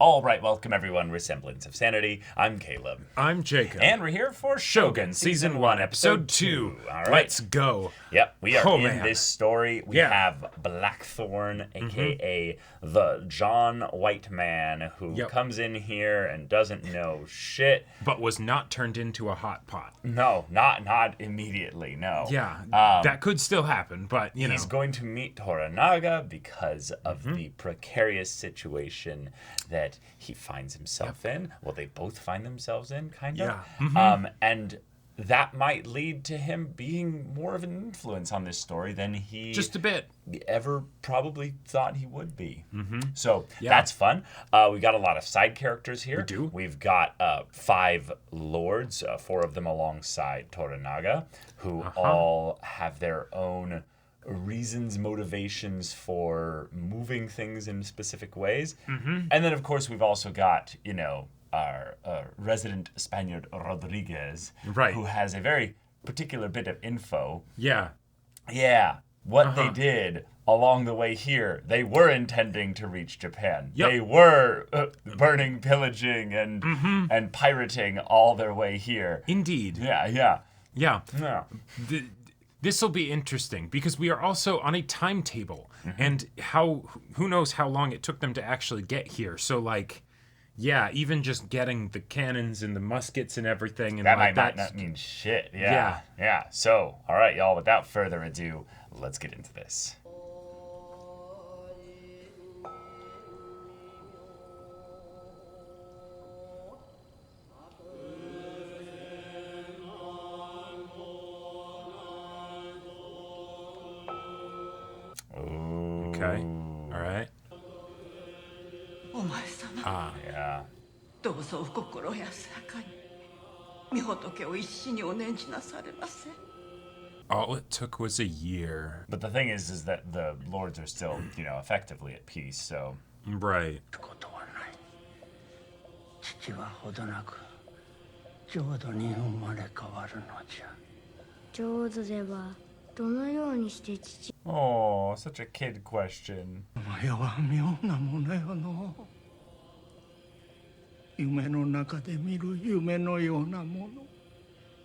All right, welcome everyone. We're Semblance of Sanity. I'm Caleb. I'm Jacob. And we're here for Shogun, Season 1, Episode 2. All right. Let's go. Yep, we are in man. this story. We have Blackthorn, a.k.a. the John White Man, who comes in here and doesn't know shit. But was not turned into a hot pot. No, not immediately, no. Yeah, that could still happen, but, you know. He's going to meet Toranaga because of the precarious situation that he finds himself in. Well, they both find themselves in, kind of. Yeah. And that might lead to him being more of an influence on this story than he Just a bit. ever probably thought he would be. So that's fun. We got a lot of side characters here. We do. We've got 5 lords, 4 of them alongside Toranaga, who all have their own reasons, motivations for moving things in specific ways. And then, of course, we've also got, our resident Spaniard Rodriguez, who has a very particular bit of info. Yeah. Yeah. What they did along the way here, they were intending to reach Japan. Yep. They were burning, pillaging, and pirating all their way here. Indeed. Yeah. This will be interesting because we are also on a timetable, and who knows how long it took them to actually get here. So, even just getting the cannons and the muskets and everything, and that might not mean shit. Yeah. So, all right, y'all. Without further ado, let's get into this. Okay. All right. Yeah. どうぞお心安らかに御仏を一死にお念じなされませ。 All it took was a year. But the thing is that the lords are still, effectively at peace. So. Right. ことはない。父はほどなく浄土に生まれ変わるのじゃ。浄土ではどのようにして父 Oh, such a kid question. お前は妙なものよの。夢の中で見る夢のようなもの。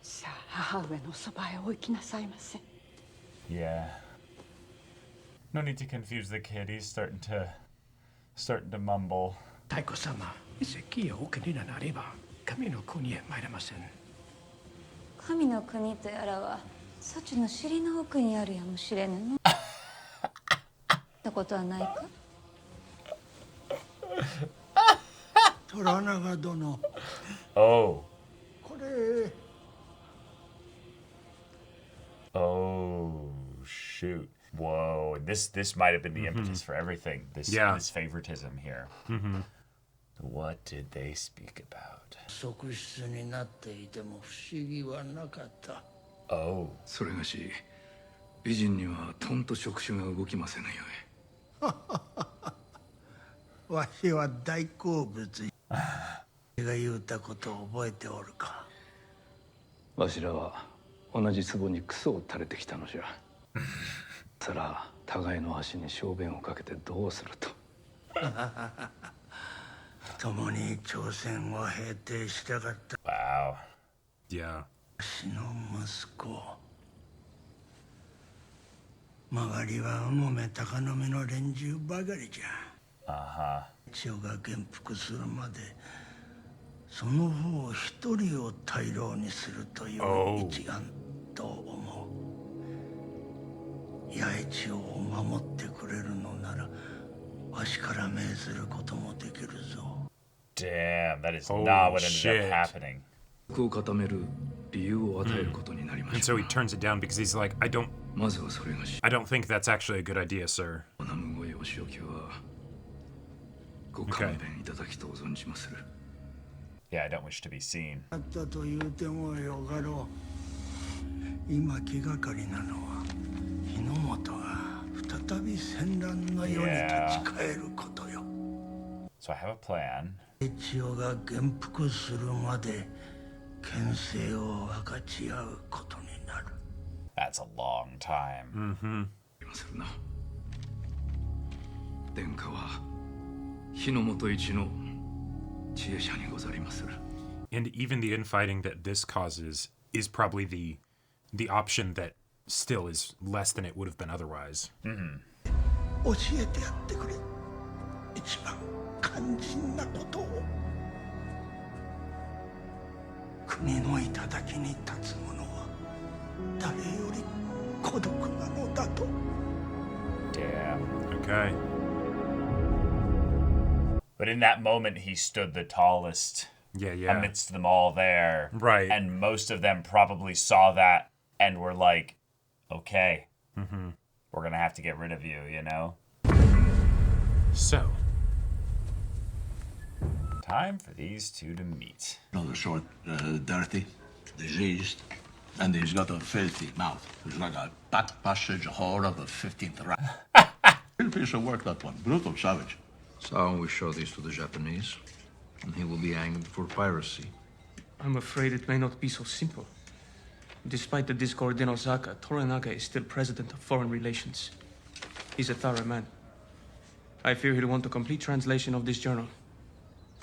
さあ母上のそばへお行きなさいませ。 Yeah. No need to confuse the kid. He's starting to mumble. 太子様、席をお受けになれば神の国へ参れません。神の国とやらはそちの尻の奥にあるやもしれぬの。ったことはないか。虎長殿。Oh. これ。Oh, shoot. Whoa. This might have been the impetus for everything. This favoritism here. What did they speak about? 側室になっていても不思議はなかった。Oh. それがし、美人にはとんと触手が動きませんよ。わしは大好物。が言うたことを覚えておるか。わしらは同じ壺にクソを垂れてきたのじゃ。さら互いの足に小便をかけてどうすると。共に朝鮮を平定したかった。Wow. Yeah. わしの息子。曲がりはもめ高飲みの連中ばかりじゃ。千代が元服するまでその方一人を大老にするという一丸と思う。八重千代を守ってくれるのならわしから命ずることもできるぞ。 Damn, that is not what ended up happening. こう固める理由を与えることになりま And した。 so he turns it down because he's like, I don't まずはそれがし。 think that's actually a good idea, sir. おなむごえお仕置きはご勘弁いただきとう存じまする。Yeah, I don't wish to be seen. あったと言うてもよかろう。今気がかりなのは日の本が再び戦乱の世に立ち返ることよ。So I have a plan. 千代が元服するまで権勢を分かち合うことになる。 That's a long time. いまするな。殿下は日の本一の And even the infighting that this causes is probably the option that still is less than it would have been otherwise. 教えてやってくれ。一番肝心なことを。国の頂に立つ者は誰より孤独なのだと。Yeah. Okay. But in that moment, he stood the tallest Yeah. amidst them all there. Right. And most of them probably saw that and were like, okay, we're going to have to get rid of you, you know? So. Time for these two to meet. Rather short, dirty, diseased, and he's got a filthy mouth. It's like a back passage hole of the 15th rank. Real piece of work, that one. Brutal savage. So we show these to the Japanese, and he will be hanged for piracy. I'm afraid it may not be so simple. Despite the discord in Osaka, Toranaga is still president of foreign relations. He's a thorough man. I fear he'll want a complete translation of this journal.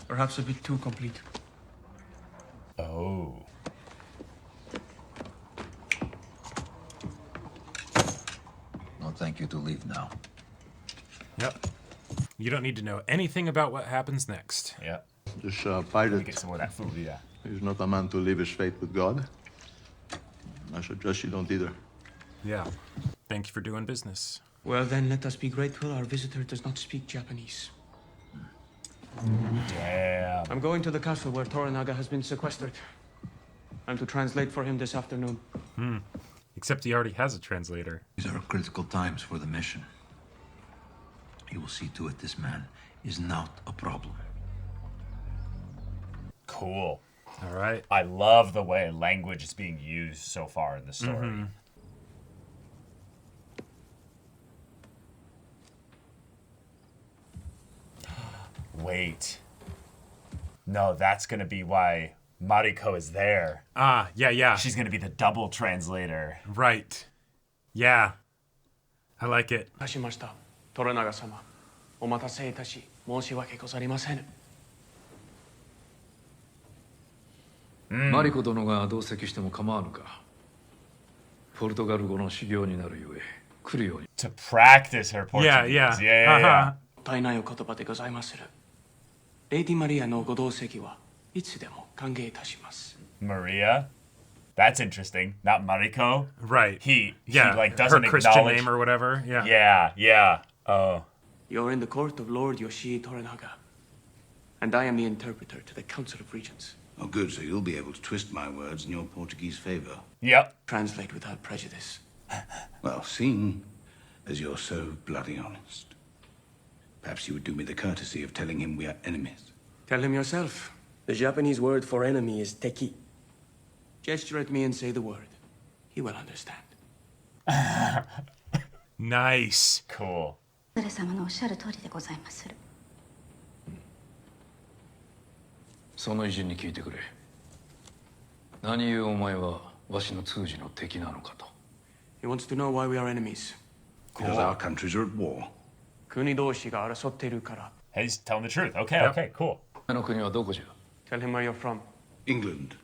Perhaps a bit too complete. Oh. No, thank you to leave now. Yep. You don't need to know anything about what happens next. Yeah. This Let me pirate, get some more of that food, yeah. he's not a man to leave his fate with God. I suggest you don't either. Yeah. Thank you for doing business. Well, then let us be grateful our visitor does not speak Japanese. Damn. I'm going to the castle where Toranaga has been sequestered. I'm to translate for him this afternoon. Except he already has a translator. These are critical times for the mission. He will see to it this man is not a problem. Cool. All right. I love the way language is being used so far in the story. Wait. No, that's going to be why Mariko is there. Ah, yeah. She's going to be the double translator. Right. Yeah. I like it. しました。Toranaga様。お待たせいたし、申し訳ございません。マリコ殿が同席しても構わぬか。ポルトガル語の修行になるゆえ、来るように。To practice her Yeah, Portuguese. yeah. Yeah. 絶えないお言葉でございまする。レイディマリアのご同席はいつでも歓迎いたします。Maria. That's interesting. Not Mariko. Right. He Yeah. like her doesn't Christian acknowledge. name or whatever. Yeah. Yeah. Oh. You're in the court of Lord Yoshii Toranaga, and I am the interpreter to the Council of Regents. Oh, good, so you'll be able to twist my words in your Portuguese favor. Yep. Translate without prejudice. Well, seeing as you're so bloody honest, perhaps you would do me the courtesy of telling him we are enemies. Tell him yourself. The Japanese word for enemy is teki. Gesture at me and say the word. He will understand. Nice. Cool. お父様のおっしゃる通りでございまする。その偉人に聞いてくれ。何故お前はわしの通詞の敵なのかと。He wants to know why we are enemies. Because our countries are at war. 国同士が争っているから。 He's telling the truth. Okay, cool. あの国はどこじゃ。 Tell him where you're from. England.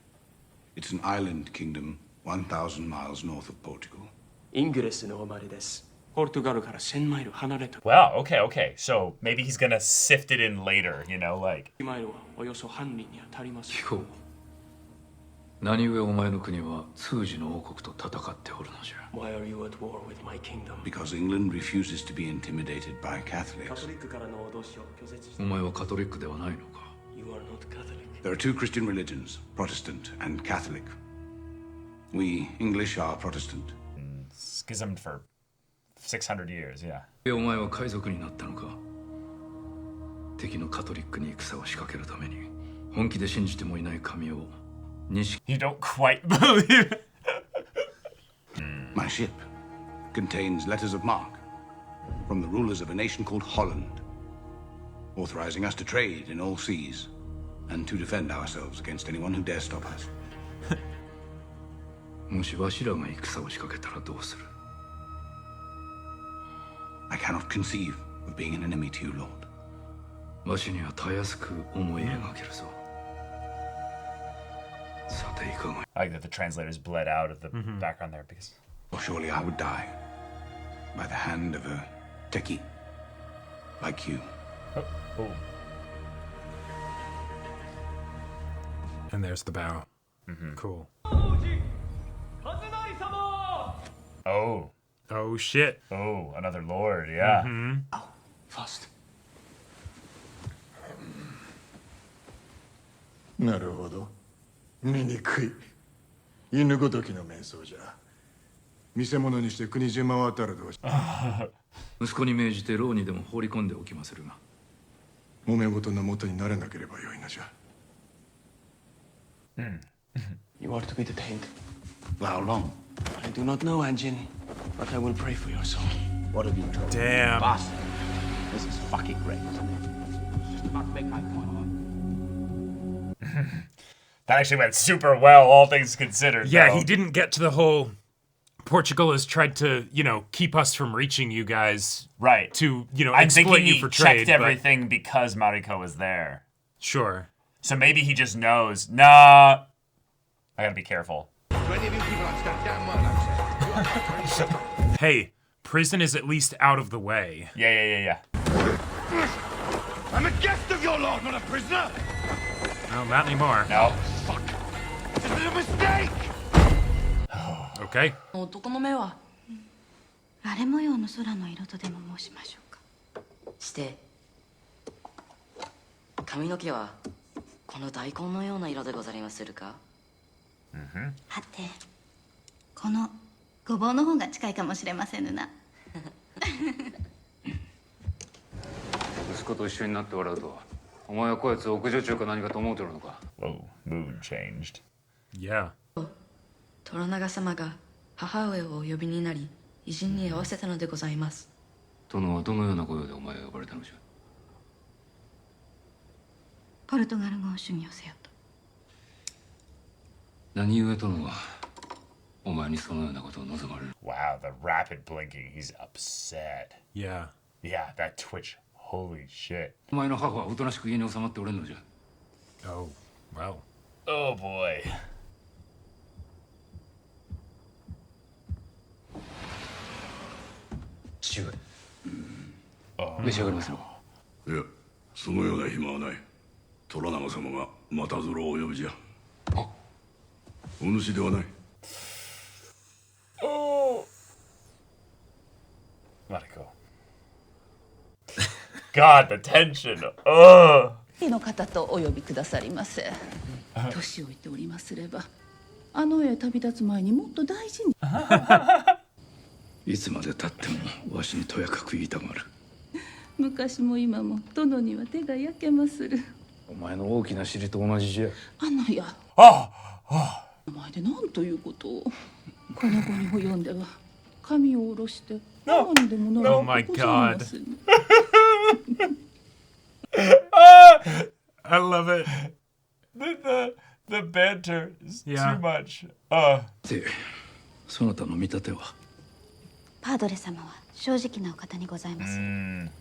It's an island kingdom 1,000 miles north of Portugal. イングレスの生まれです。ポルトガルから1000マイル離れた。Wow, okay. So maybe he's gonna sift it in later, you know, like. マイルはおよそ半里に当たります。聞こう。何故お前の国は通詞の王国と戦っておるのじゃ。Why are you at war with my kingdom? Because England refuses to be intimidated by カ Catholics. トリックからの脅しを拒絶して。お前はカトリックではないのか。You are not Catholic. There are two Christian religions, Protestant and Catholic. We English are Protestant. Schismed for 600 years, yeah. お前は海賊になったのか。敵のカトリックに戦を仕掛けるために本気で信じてもいない神を認識。 You don't quite believe it. My ship contains letters of marque from the rulers of a nation called Holland, authorizing us to trade in all seas and to defend ourselves against anyone who dares stop us. もしわしらが戦を仕掛けたらどうする。 I cannot conceive of being an enemy to you, Lord. わしにはたやすく思い描けるぞ。さていかが。 I like that the translators bled out of the background there because. Or surely I would die by the hand of a techie like you. Oh. And there's the bow. Cool. Oh. Oh shit. Oh, another lord, yeah. Oh, fast. なるほど。醜い。犬ごときの瞑想じゃ。見せ物にして国中回ったらどうし。息子に命じて牢にでも放り込んでおきまするが。揉め事の元にならなければよいのじゃ。You are to be detained. How long? I do not know, Anjin, but I will pray for your soul. What have you told me? Damn. Boss, this is fucking great. Just about to make my point. That actually went super well, all things considered. Yeah, though. he didn't get to the whole. Portugal has tried to, keep us from reaching you guys. Right. To, I'm exploit thinking you he for trade. checked everything because Mariko was there. Sure. So maybe he just knows. Nah. I gotta be careful. Hey, prison is at least out of the way. Yeah. I'm a guest of your lord, not a prisoner. No, not anymore. No. Fuck. This is a mistake. Okay. 男の目は荒れ模様の空の色とでも申しましょうか。して髪の毛はこの大根のような色でござりまするか。はて、このごぼうの方が近いかもしれませぬな。息子と一緒になって笑うとは。お前はこやつ屋上中か何かと思うてるのか。 Whoa, mood changed. Yeah. 虎長様が母上をお呼びになり偉人に会わせたのでございます。殿はどのような御用でお前が呼ばれたのじゃ。ポルトガル語を主義をせよと。何故殿はお前にそのようなことを望まれる。 Wow, the rapid blinking. He's upset. Yeah. Yeah, that twitch. Holy shit. お前の母はおとなしく家に収まっておれんのじゃ。 Oh, well. Oh boy. 父上。召し上がりますの。いや、そのような暇はない。虎長様がまたぞろをお呼びじゃ。お主ではない。Oh. Mariko. God, the tension. Ugh. の方とお呼びくださりませ。年老いておりますれば、あの世へ旅立つ前にもっと大事に。いつまで経ってもわしにとやかく言いたがる。昔も今も殿には手が焼けまする。お前の大きな尻と同じじゃ。アナや。Oh. お前で何ということを。この子に及んでは髪を下ろして何にでもなる Oh my God. I love it. The banter is Yeah. too much. で、そなたの見立ては。パードレ様は正直なお方にございます。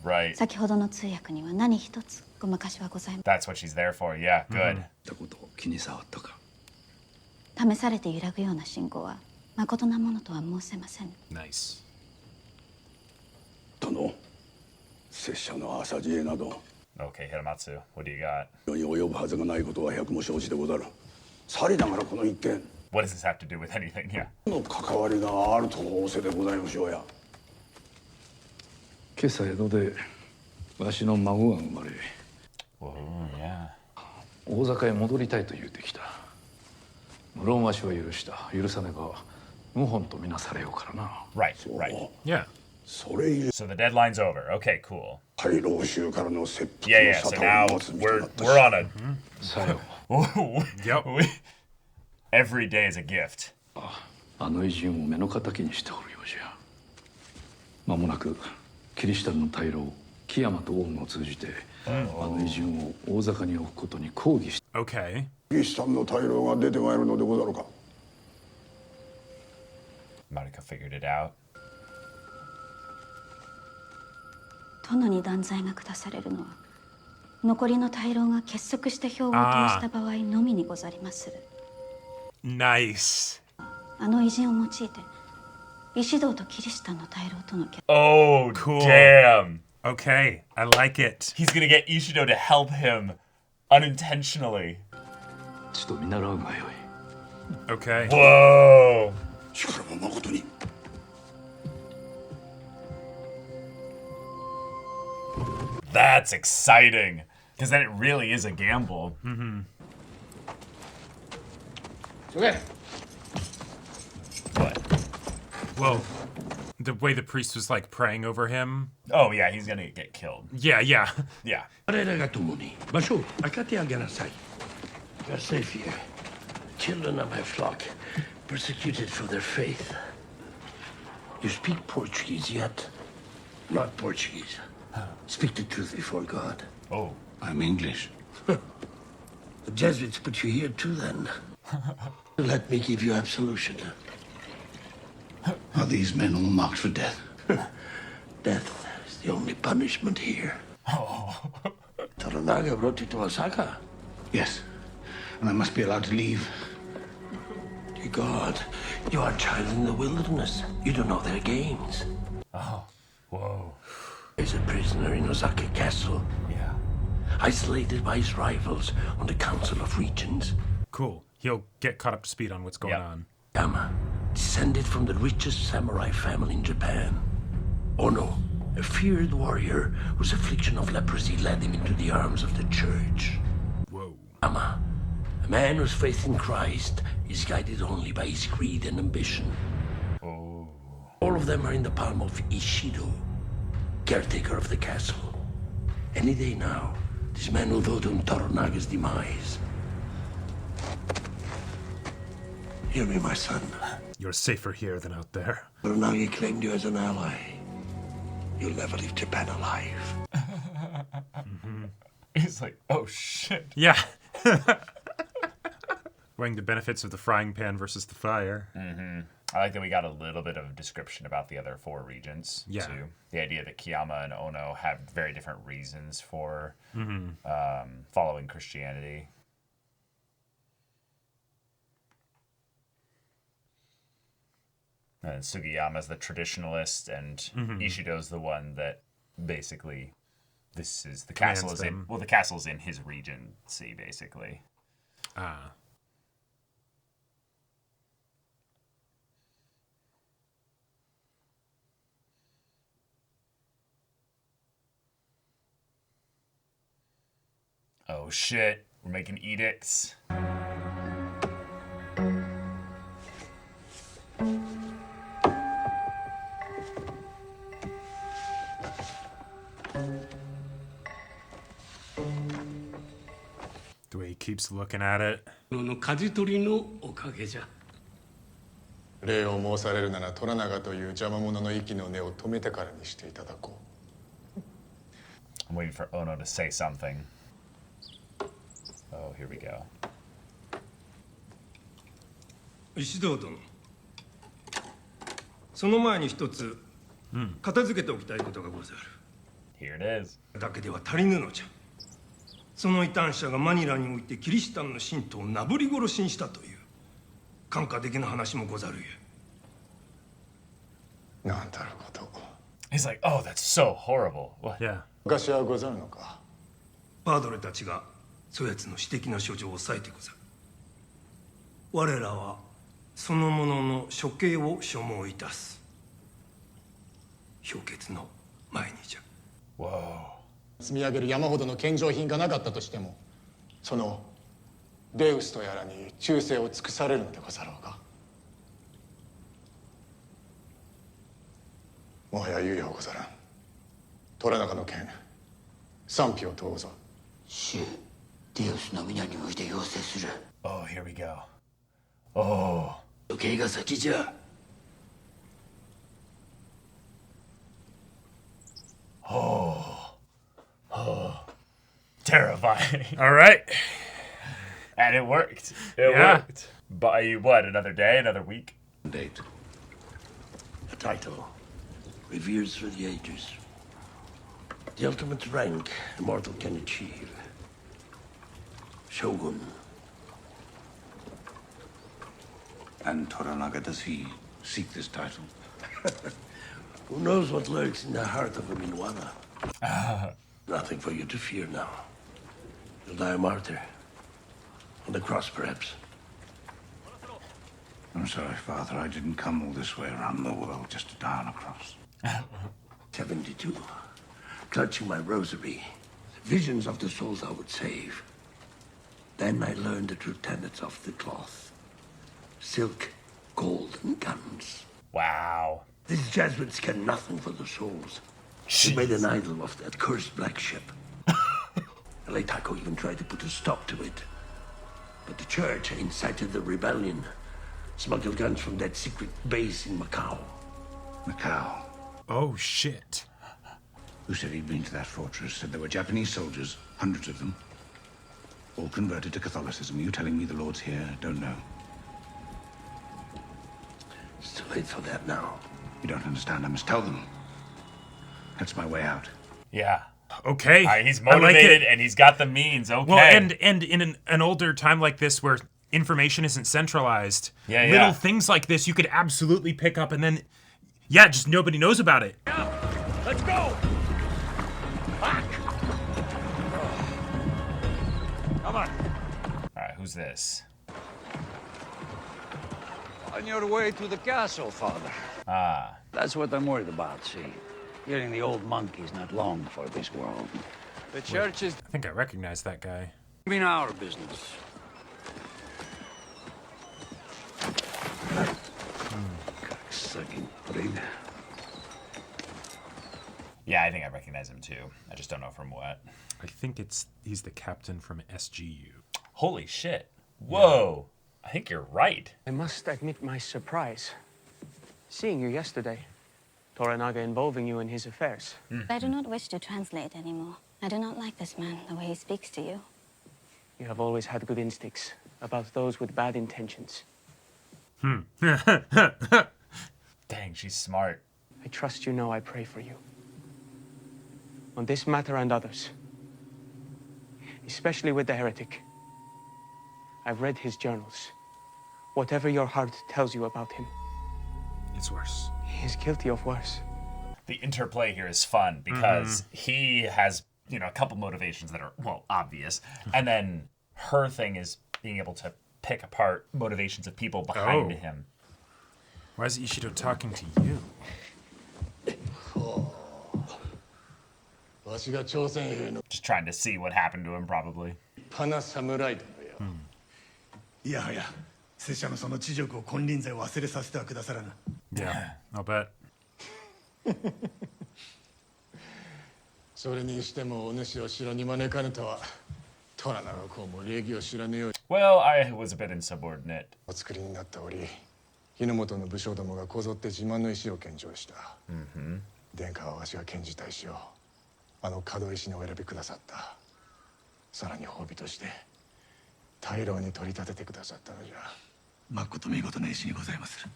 Right. 先ほどの通訳には何一つごまかしはございま That's what she's there for. Yeah, good. たことを気に障ったか。せん。試されて揺らぐような信号はまことなものとは申せません。 Nice. 殿、拙者の朝知恵など Okay, Hiramatsu, what do you got? 世に及ぶはずがないことは百も承知でござる。さりながらこの一件 What does this have to do with anything? Yeah. の関わりがあると仰せでございましょうや。今朝江戸でわしの孫が生まれ、 Whoa, yeah. 大坂へ戻りたいと言うてきた。無論わしは許した。許さねば謀反とみなされようからな。 Right, right. Yeah. それゆえ So the deadline's over. Okay, cool. 大老衆からの切腹 Yeah, の yeah. 沙 So 汰 now を待つ身と we're なったし we're on a. さよ。 Yep. Every day is a gift. あの偉人を目の敵にしておるようじゃ。間もなくキリシタンの大老木山と王を通じて、あの偉人を大坂に置くことに抗議し。 Okay. キリシタンの大老が出てまいるのでござるか。 Mariko figured it out. 殿に断罪が下されるのは残りの大老が結束して票を投した場合のみにござりまする。Nice. あの偉人を用いて石堂とキリシタンの大老との決。 Oh, Cool. damn. Okay, I like it. He's gonna get Ishido to help him unintentionally. ちょっと見習うがよい。 Okay. Whoa. 力も誠に。That's exciting. Because then it really is a gamble. Mm-hmm. Okay. What? Well, the way the priest was like praying over him. Oh, yeah, he's gonna get killed. Yeah. Yeah. 我らが共に場所を明かてあげなさい。 You're safe here. Children of my flock, persecuted for their faith. You speak Portuguese yet? Not Portuguese. Speak the truth before God. Oh. I'm English. The Jesuits put you here too, then. Let me give you absolution. Are these men all marked for death? Death is the only punishment here. Toranaga brought you to Osaka. Yes. And I must be allowed to leave. Dear God, you are a child in the wilderness. You don't know their games. Oh. Whoa. He's a prisoner in Osaka Castle. Yeah. Isolated by his rivals on the Council of Regents. Cool. He'll get caught up to speed on what's going on. Yama, descended from the richest samurai family in Japan. Ono, a feared warrior whose affliction of leprosy led him into the arms of the church. Whoa. Yama, a man whose faith in Christ is guided only by his greed and ambition. Oh. All of them are in the palm of Ishido, caretaker of the castle. Any day now, this man will vote on Toranaga's demise. Hear me, my son. You're safer here than out there. Toranaga claimed you as an ally. You'll never leave Japan alive. He's like, oh shit. Yeah. Weighing the benefits of the frying pan versus the fire. Mm-hmm. I like that we got a little bit of description about the other four regents, too. The idea that Kiyama and Ono have very different reasons for following Christianity. And Sugiyama's the traditionalist, and Ishido's the one that basically this is the castle is in. Well, the castle's in his regency, basically. Ah. Oh shit! We're making edicts. The way he keeps looking at it. の舵取りのおかげじゃ。礼を申されるなら虎長という邪魔者の息の根を止めてからにしていただこう。 I'm waiting for Ono to say something. Oh, here we go. 石堂殿。その前に一つ片付けておきたいことがござる。 Here it is. だけでは足りぬのじゃ。その異端者がマニラにおいてキリシタンの信徒をなぶり殺しにしたという感化的な話もござるゆえ。なんたること。 He's like, oh, that's so horrible. What? Yeah. 昔はござるのか。パードレたちがそやつの私的な処女を抑えてござる。我らはその者の処刑を所望いたす。氷結の前にじゃ。 Whoa. 積み上げる山ほどの献上品がなかったとしても、そのデウスとやらに忠誠を尽くされるのでござろうか。もはや猶予はござらん。虎中の件、賛否を問うぞ。主、デウスの皆において要請する。Oh, here we go. Oh. 処刑が先じゃ。Oh. Oh. Terrifying. All right. And it worked. It worked. By what? Another day? Another week? Date. A title. Reveres for the ages. The ultimate rank a mortal can achieve. Shogun. And Toranaga, does he seek this title? Who knows what lurks in the heart of a Minwada? Nothing for you to fear now. You'll die a martyr. On the cross, perhaps. I'm sorry, Father. I didn't come all this way around the world just to die on a cross. 72. Clutching my rosary. Visions of the souls I would save. Then I learned the true tenets of the cloth. Silk, gold, and guns. Wow. These Jesuits care nothing for the souls. They made an idol of that cursed black ship. Leitako even tried to put a stop to it. But the church incited the rebellion. Smuggled guns from that secret base in Macau. Macau. Oh, shit. Who said he'd been to that fortress? Said there were Japanese soldiers, hundreds of them, all converted to Catholicism. Are you telling me the Lord's here? Don't know. It's too late for that now. You don't understand. I must tell them. That's my way out. Yeah. Okay. He's motivated and he's got the means. Okay. Well, and in an older time like this where information isn't centralized, little things like this you could absolutely pick up and then, just nobody knows about it. Yeah. Let's go. Back. Come on. All right, who's this? On your way to the castle, Father. Ah. That's what I'm worried about, see. Getting the old monkey's not long for this world. The church is... I think I recognize that guy. Been our business. Sucking pig. Yeah, I think I recognize him too. I just don't know from what. I think he's the captain from SGU. Holy shit. Whoa. I think you're right. I must admit my surprise. Seeing you yesterday. Toranaga involving you in his affairs. I do not wish to translate anymore. I do not like this man, the way he speaks to you. You have always had good instincts about those with bad intentions. Dang, she's smart. I trust you know I pray for you. On this matter and others. Especially with the heretic. I've read his journals. Whatever your heart tells you about him. It's worse. He is guilty of worse. The interplay here is fun because he has, a couple motivations that are, obvious. And then her thing is being able to pick apart motivations of people behind him. Why is Ishido talking to you? Just trying to see what happened to him, probably. Yeah, I'll bet. それにしてもお主を城に招かぬとはトラナがこうも礼儀を知らぬように Well, I was a bit insubordinate. お作りになっており日の本の武将どもがこぞって自慢の石を献上した、殿下はわしが献じた石をあの角石にお選びくださった。さらに褒美として大老に取り立ててくださったのじゃ。まこと見事な石にございまする。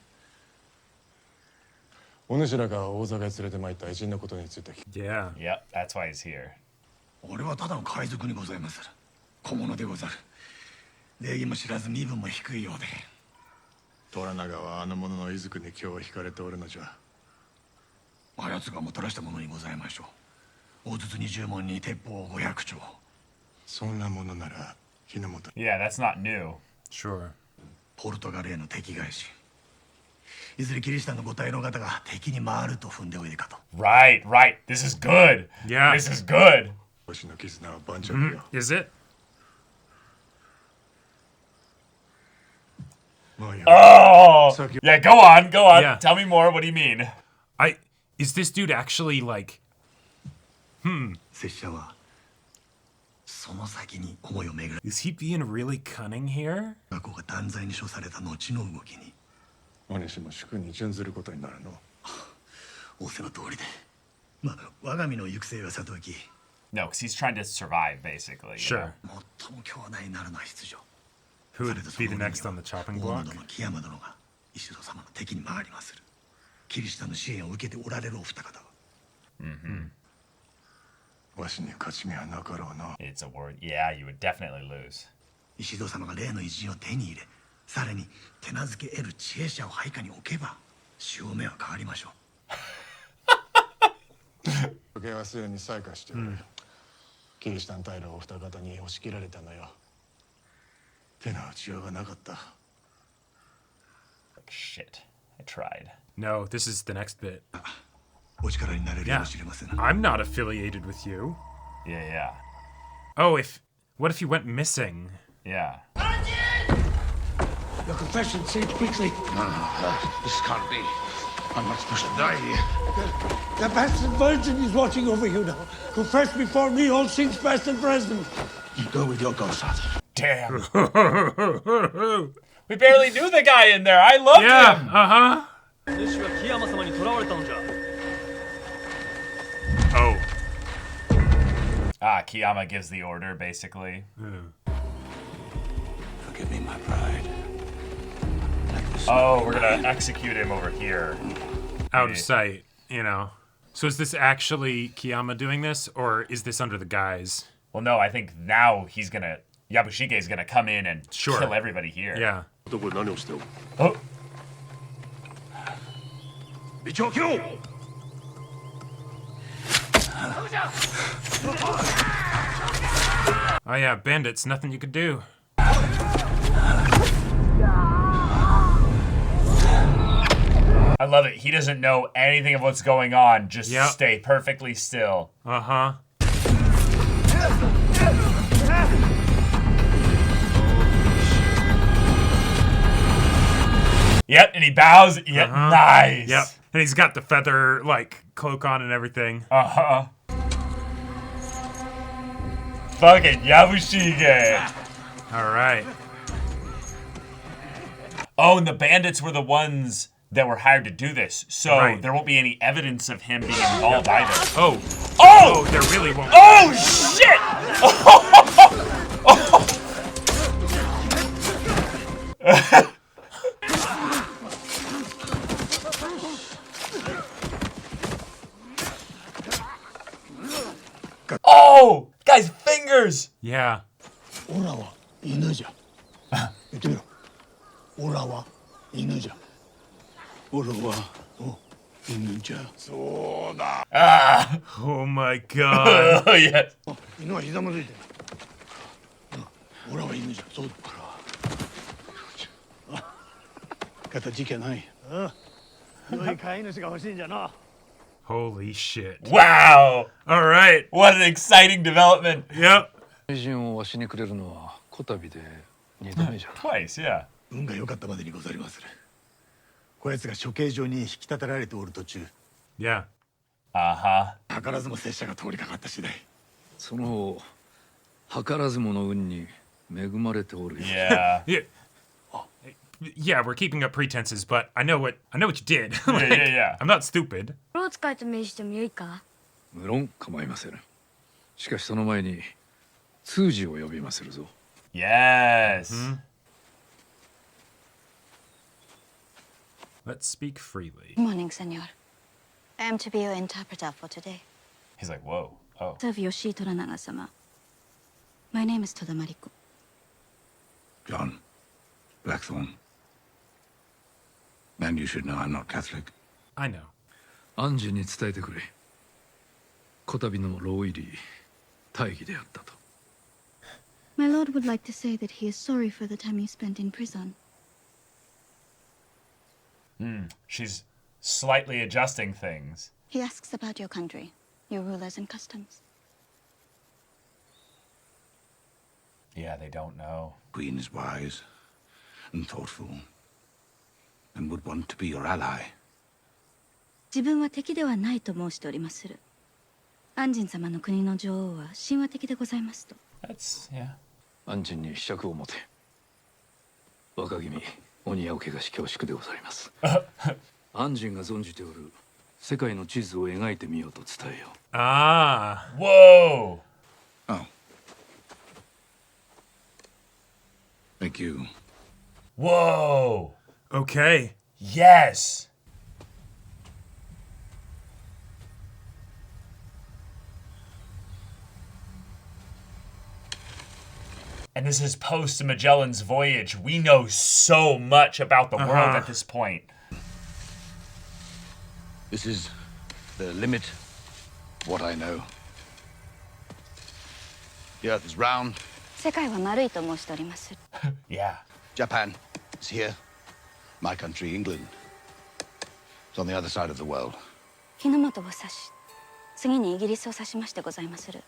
お主らが大坂へ連れて参った偉人のことについて Yeah. Yep, that's why he's here. 俺はただの海賊にございまする。小物でござる。礼儀も知らず身分も低いようで。虎長はあの者の衣服に今日は惹かれておるのじゃ。あやつがもたらしたものにございましょう。大筒20門に鉄砲500丁。そんなものなら日の本。Yeah, that's not new. Sure. ポルトガルへの敵返し。いずれキリシタンのご大老方が敵に回ると踏んでおいでかと。Right. This is good. Yeah. This is good. 星の絆は盤石よ。Is it? Oh! Yeah, go on. Yeah. Tell me more. What do you mean? Is this dude actually like... 拙者はその先に思いを巡ら Is he being really cunning here? 学校が断罪に処された後の動きに。お主も主君に準ずることになるの。仰せの通りで。まあ、我が身の行く末はさておき。No, because he's trying to survive, basically. Sure. 最も強大なるのは必要。 Who would be the next on the chopping block? 木山殿が石戸様の敵に回りまする。キリシタンの支援を受けておられるお二方は。わしに勝ち目はなかろうな。 It's a word. Yeah, you would definitely lose. 石堂様が例の偉人を手に入れ、さらに手なずけ得る知恵者を配下に置けば潮目は変わりましょう。時計はすでに再開している。キリシタン大老お二方に押し切られたのよ。手の打ちようがなかった。Shit, I tried. No, this is the next bit. お力になれるかもしれません。I'm not affiliated with you. Yeah. Oh, what if he went missing? Yeah. Your confession, say it quickly. No, this can't be. I'm not supposed to die here. The bastard virgin is watching over you now. Confess before me all sins past and present. You go with your godfather. Damn. We barely knew the guy in there. I loved him. Uh-huh. Oh. Kiyama gives the order, basically. Forgive me my pride. Oh, we're gonna execute him over here. Out of sight, you know. So is this actually Kiyama doing this, or is this under the guise? Well, no, I think now Yabushige is gonna come in and kill everybody here. Yeah. Oh. Oh yeah, bandits, nothing you could do. I love it. He doesn't know anything of what's going on. Just stay perfectly still. Uh-huh. Yep, and he bows. Yep, nice. Yep, and he's got the feather, like, cloak on and everything. Uh-huh. Fucking Yabushige. All right. Oh, and the bandits were the ones that were hired to do this, so there won't be any evidence of him being involved either. Oh. Oh! There really won't. Oh, shit! Oh! Guys, fingers! Yeah. オラは犬じゃ。言ってみろ。オラは犬じゃ。オラは犬じゃ。そうだ。Ah! Oh my god. Oh, yes. 犬はひざまずいてる。オラは犬じゃ。そうだ。形じゃない。良い飼い主が欲しいんじゃな。 Holy shit. Wow! All right. What an exciting development. Yep. 愛人をわしにくれるのはこたびで2度目じゃ。 Twice, yeah. 運が良かったまでにござりまする。こやつが処刑場に引き立てられておる途中。Yeah. Uh-huh. 図らずも拙者が通りかかった次第。その方図らずもの運に恵まれておるよ。Yeah. Yeah, we're keeping up pretenses, but I know what you did. Yeah. I'm not stupid. ロー使いと命じてもよいか？無論構いません。しかしその前に通詞を呼びまするぞ。Yes. Let's speak freely. Good morning, senor. I am to be your interpreter for today. He's like, whoa. Oh. Serve Yoshi Toranaga-sama. My name is Toda Mariko. John Blackthorn. And you should know I'm not Catholic. I know. 安心に伝えてくれ。こたびの牢入り大義であったと。My lord would like to say that he is sorry for the time you spent in prison. She's slightly adjusting things. He asks about your country, your rulers and customs. Yeah, they don't know. Queen is wise and thoughtful and would want to be your ally. 自分は敵ではないと申しておりまする。安心様の国の女王は神話的でございますと。That's, yeah. 安心に柄杓を持て。若君、鬼やおけがし恐縮でございます。安心が存じておる世界の地図を描いてみようと伝えよう。Ah. Whoa. Oh. Thank you. Whoa. Okay. Yes. And this is post Magellan's voyage. We know so much about the world at this point. This is the limit of what I know. The Earth is round. 世界は丸いと申しております。 Yeah. Japan is here. My country, England, is on the other side of the world. 日の本を指し、次にイギリスを指しましてございまする。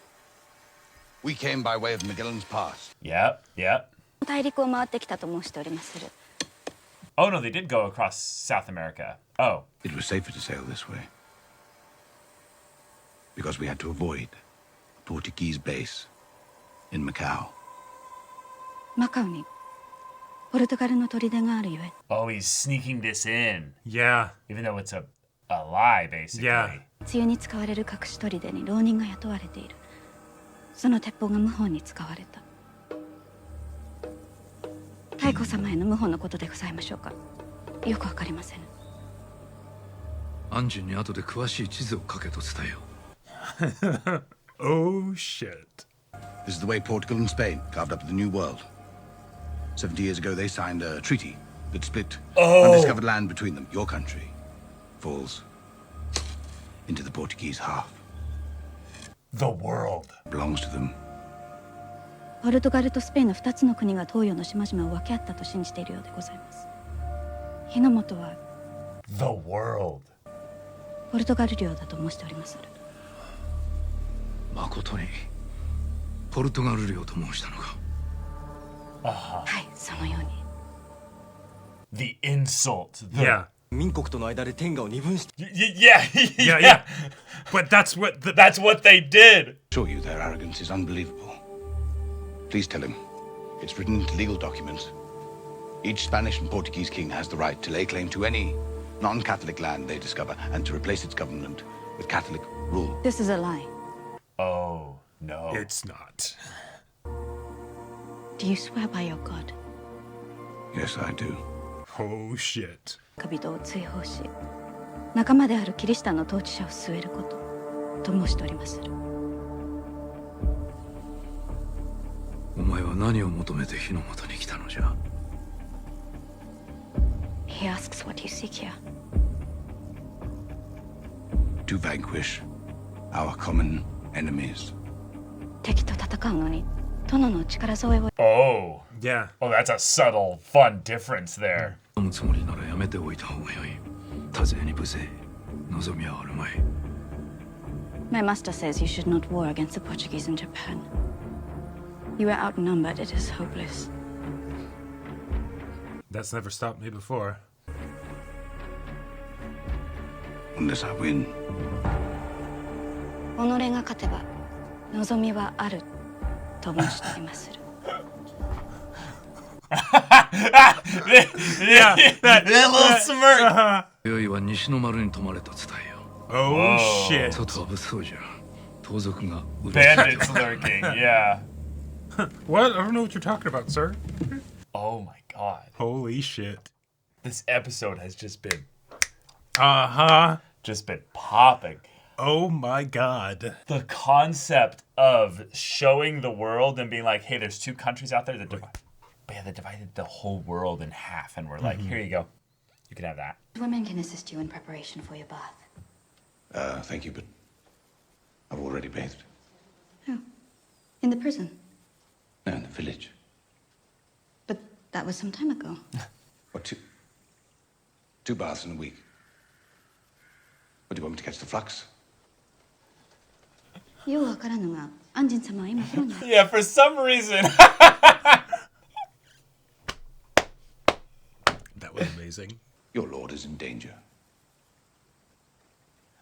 We came by way of Magellan's Pass. Yep, yep. 大陸を回ってきたと申しておりまする。 Oh, no, they did go across South America. Oh. It was safer to sail this way. Because we had to avoid a Portuguese base in Macau. マカオにポルトガルの砦があるゆえ。 Oh, he's sneaking this in. Yeah. Even though it's a lie, basically. Yeah. 梅雨に使われる隠し砦に浪人が雇われている。その鉄砲が謀反に使われた。太后様への謀反のことでございましょうか。よくわかりません。アンジュに後で詳しい地図を書けと伝えよう。Oh shit. This is the way Portugal and Spain carved up the New World. 70 years ago, they signed a treaty that split undiscovered land between them. Your country falls into the Portuguese half. The world belongs to them. ポルトガルとスペインの2つの国が東洋の島々を分け合ったと信じているようでございます。日の本は The world. ポルトガル領だと申しております。誠にポルトガル領と申したのか。はい、そのように。The insult. The... Yeah. 民国との間で天下を二分して。Yeah. But that's what they did. Assure you, their arrogance is unbelievable. Please tell him. It's written into legal documents. Each Spanish and Portuguese king has the right to lay claim to any non-Catholic land they discover and to replace its government with Catholic rule. This is a lie. Oh, no. It's not. Do you swear by your God? Yes, I do. Oh shit. 人を追放し、仲間であるキリシタンの統治者を据えることと申しておりまする。お前は何を求めて火の元に来たのじゃ。He asks what you seek here. To vanquish our common enemies. 敵と戦うのに殿の力添えを。Oh. Yeah. Oh, that's a subtle, fun difference there. 飲むつもりならやめておいた方がよい。多勢に無勢。望みはあるまい。My master says you should not war against the Portuguese in Japan. You are outnumbered. It is hopeless. That's never stopped me before. Unless I win. 己が勝てば望みはあると申しておりまする。Yeah, that little smirk. 良いは西の丸に泊まれと伝えよう。Oh shit. 外は物騒じゃ。盗賊がうる Bandits lurking, yeah. What? I don't know what you're talking about, sir. Oh my god. Holy shit. This episode has just been just been popping. Oh my god. The concept of showing the world and being like, hey, there's two countries out there that they divided the whole world in half, and we're like, here you go. You can have that. Women can assist you in preparation for your bath. Thank you, but I've already bathed. Oh. In the prison? No, in the village. But that was some time ago. What, two baths in a week? What, do you want me to catch the flux? ようわからぬが、安心様は今風呂に。Yeah, for some reason. That was amazing. Your lord is in danger.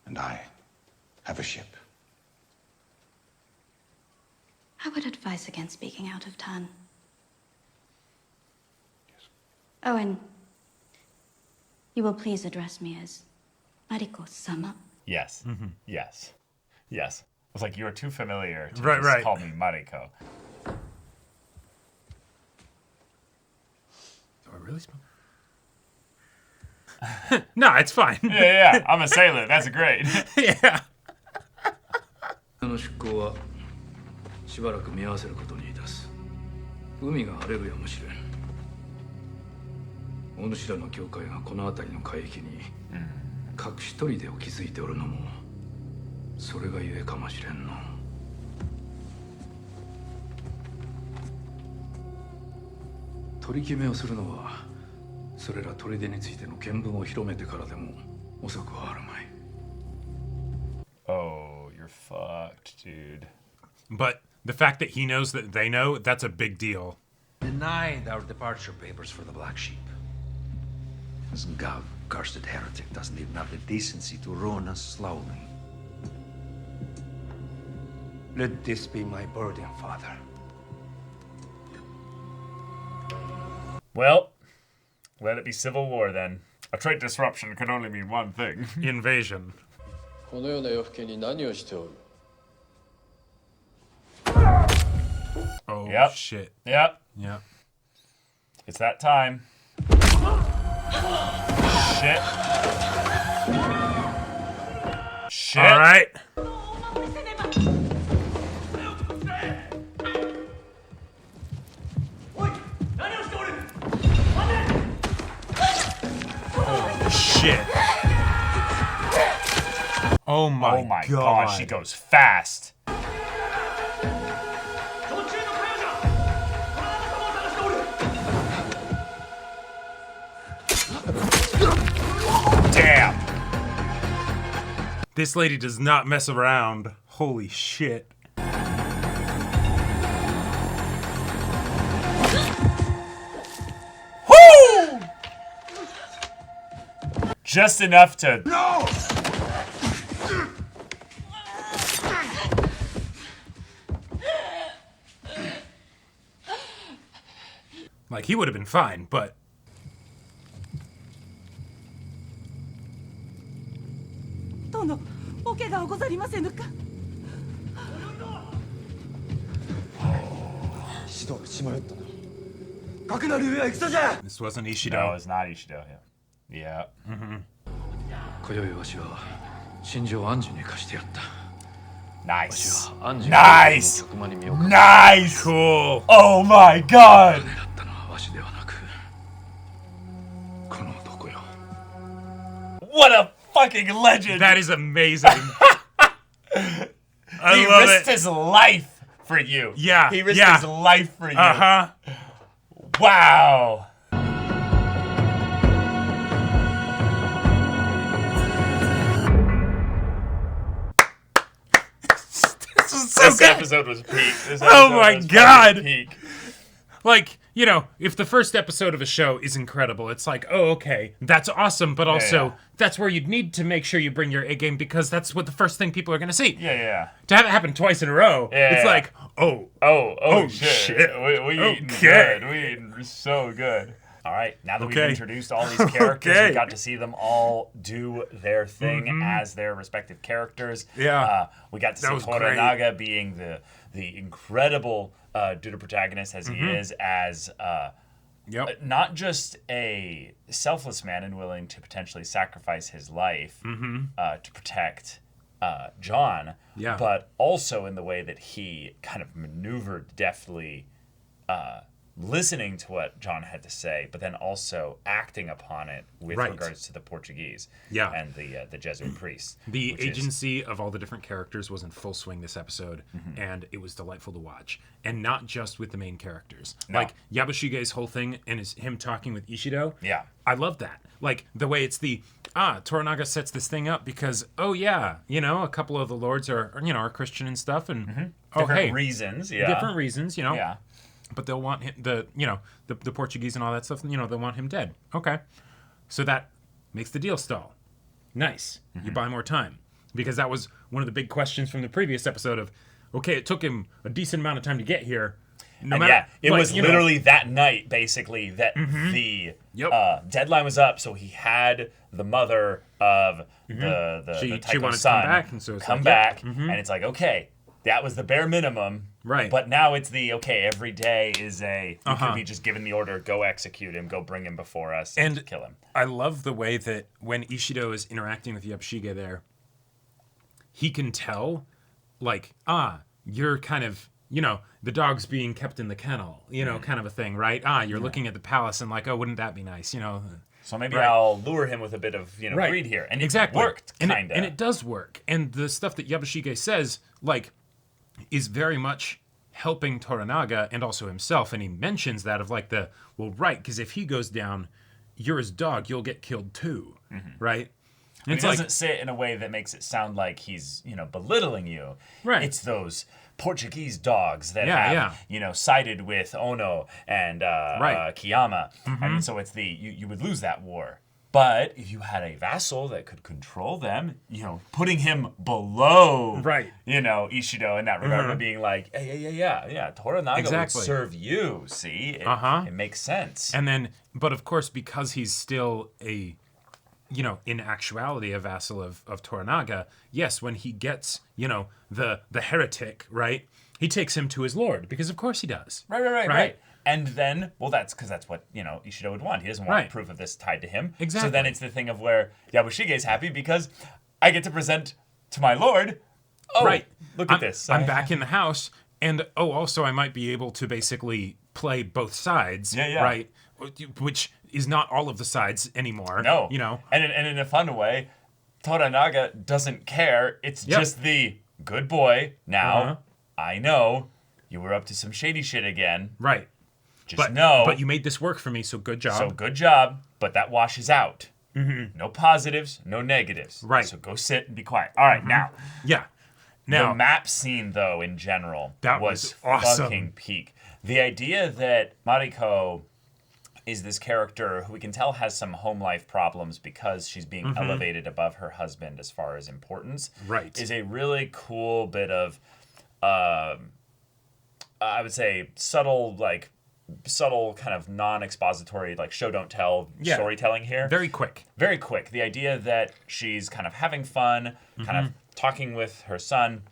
And I have a ship. I would advise against speaking out of turn. Yes. Oh, and you will please address me as Mariko-sama. Yes. Yes. Yes. I was like, you are too familiar to Right. just call me Mariko. Do I really smell? No, it's fine. Yeah. I'm a sailor. That's great. Yeah. の出航はしばらく見合わせることにいたす。海が荒れるやもしれん。お主らの教会がこの辺りの海域に隠し砦を築いておるのもそれがゆえかもしれんの。取り決めをするのはそれら砦についての見聞を広めてからでも遅くはあるまい。 Oh, you're fucked, dude. But the fact that he knows that they know, that's a big deal. Denied our departure papers for the Black Sheep. This God-cursed heretic doesn't even have the decency to ruin us slowly. Let this be my burden, Father. Well, let it be civil war then. A trade disruption can only mean one thing. Invasion. このような夜更けに何をしておる？ Oh, Yep. shit. Yep. Yeah. It's that time. Shit. Shit. All right. Shit. Oh my god, she goes fast. Damn. This lady does not mess around. Holy shit. Woo! Just enough to... No! Like, he would have been fine, but... This wasn't Ishido. No, it's not Ishido. Yeah. Mm-hmm. 今宵わしは真珠を暗示に貸してやった。 Nice. 暗示 Nice. の客間に身を隠し Nice. Cool. Oh my god. 狙ったのはわしではなくこの男よ。 What a fucking legend. That is amazing. I He love risked it. his life for you. Yeah. He risked yeah. his life for you. Uh-huh. Wow. This episode was peak. Oh my god. Peak. Like, you know, if the first episode of a show is incredible, it's like, oh, okay, that's awesome, but also that's where you'd need to make sure you bring your A game because that's what the first thing people are going to see. Yeah. To have it happen twice in a row, it's like, oh shit. We eating good. We eating so good. All right, now that we've introduced all these characters, we got to see them all do their thing as their respective characters. Yeah. We got to see Toranaga being the incredible dude protagonist as he is, as not just a selfless man and willing to potentially sacrifice his life to protect John, but also in the way that he kind of maneuvered deftly, listening to what John had to say, but then also acting upon it with regards to the Portuguese and the Jesuit priests. The agency of all the different characters was in full swing this episode, and it was delightful to watch. And not just with the main characters. No. Like, Yabushige's whole thing and him talking with Ishido. Yeah. I love that. Like, the way it's Toranaga sets this thing up because, a couple of the lords are Christian and stuff, and different reasons, different reasons, Yeah. But they'll want him, the Portuguese and all that stuff, they'll want him dead. Okay. So that makes the deal stall. Nice. You buy more time. Because that was one of the big questions from the previous episode of, okay, it took him a decent amount of time to get here. It was literally that night, basically, that the deadline was up, so he had the mother of the Taiko's son come back, and so it's come back, and it's like, okay, that was the bare minimum. Right. But now it's every day is you could be just given the order, go execute him, go bring him before us and kill him. I love the way that when Ishido is interacting with Yabushige there, he can tell, like, you're kind of you know, the dog's being kept in the kennel, you know, kind of a thing, right? You're looking at the palace and like, oh, wouldn't that be nice, you know? So maybe I'll lure him with a bit of, greed here. And it worked, kind of. And it does work. And the stuff that Yabushige says, like, is very much helping Toranaga and also himself. And he mentions that of like because if he goes down, you're his dog, you'll get killed too, right? And it doesn't say it in a way that makes it sound like he's, belittling you. Right. It's those Portuguese dogs that have, sided with Ono and Kiyama. And so it's you would lose that war. But if you had a vassal that could control them, putting him below, Ishido in that regard, being like, yeah, Toranaga would serve you, see? It makes sense. And then, but of course, because he's still in actuality, a vassal of Toranaga, yes, when he gets, the heretic, right, he takes him to his lord, because of course he does. Right. And then, that's because that's what, Ishido would want. He doesn't want proof of this tied to him. Exactly. So then it's the thing of where Yabushige's happy because I get to present to my lord, look at this. I'm back in the house, and also I might be able to basically play both sides, right? Which is not all of the sides anymore. No. And in a fun way, Toranaga doesn't care. It's just the good boy. Now, I know you were up to some shady shit again. Right. But you made this work for me, so good job. But that washes out. No positives, no negatives. Right. So go sit and be quiet. All right, now. Yeah. Now, the map scene, though, in general, that was awesome. Fucking peak. The idea that Mariko is this character who we can tell has some home life problems because she's being elevated above her husband as far as importance. Right. Is a really cool bit of, I would say, subtle kind of non-expository, like show don't tell storytelling here. Very quick. The idea that she's kind of having fun, kind of talking with her son,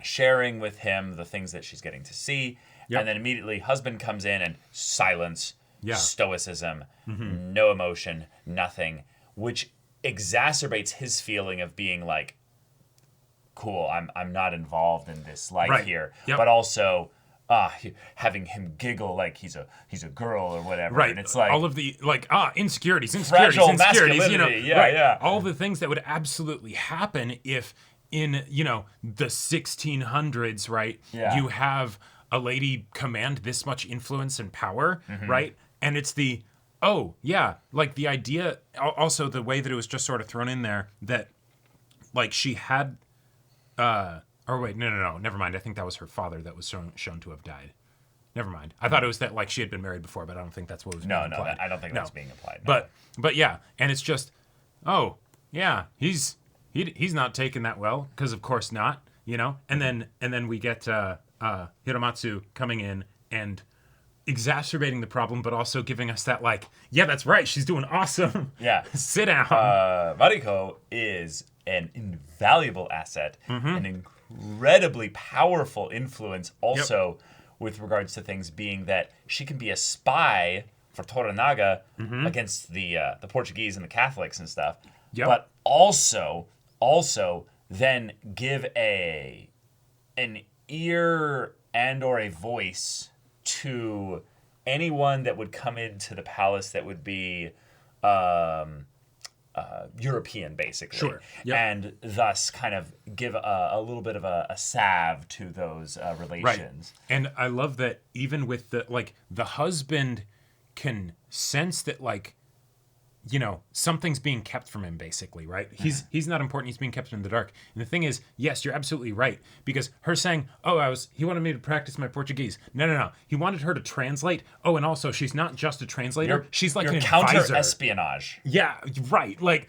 sharing with him the things that she's getting to see, and then immediately husband comes in and silence, stoicism, no emotion, nothing, which exacerbates his feeling of being like, cool, I'm not involved in this life here, but also having him giggle like he's a girl or whatever. Right. And it's like all of the insecurities, fragile masculinity. All the things that would absolutely happen if in, the 1600s, right? Yeah. You have a lady command this much influence and power, right? And it's the the idea, also the way that it was just sort of thrown in there that like she had or wait, no, never mind. I think that was her father that was shown to have died. Never mind. I thought it was that like she had been married before, but I don't think that's what was being implied. I don't think that's being implied. No. But yeah, and it's just, he's not taken that well because of course not, And then we get Hiramatsu coming in and exacerbating the problem, but also giving us that like, that's right, she's doing awesome. Yeah, sit down. Mariko is an invaluable asset, an incredibly powerful influence also with regards to things being that she can be a spy for Toranaga against the Portuguese and the Catholics and stuff, but also then give an ear and or a voice to anyone that would come into the palace that would be European, basically. Sure. And thus kind of give a little bit of a salve to those relations. Right. And I love that even with the husband can sense that something's being kept from him, basically, right? He's not important. He's being kept in the dark. And the thing is, yes, you're absolutely right. Because her saying, he wanted me to practice my Portuguese. No. He wanted her to translate. Oh, and also, she's not just a translator. She's like an advisor. Counter-espionage. Yeah, right. Like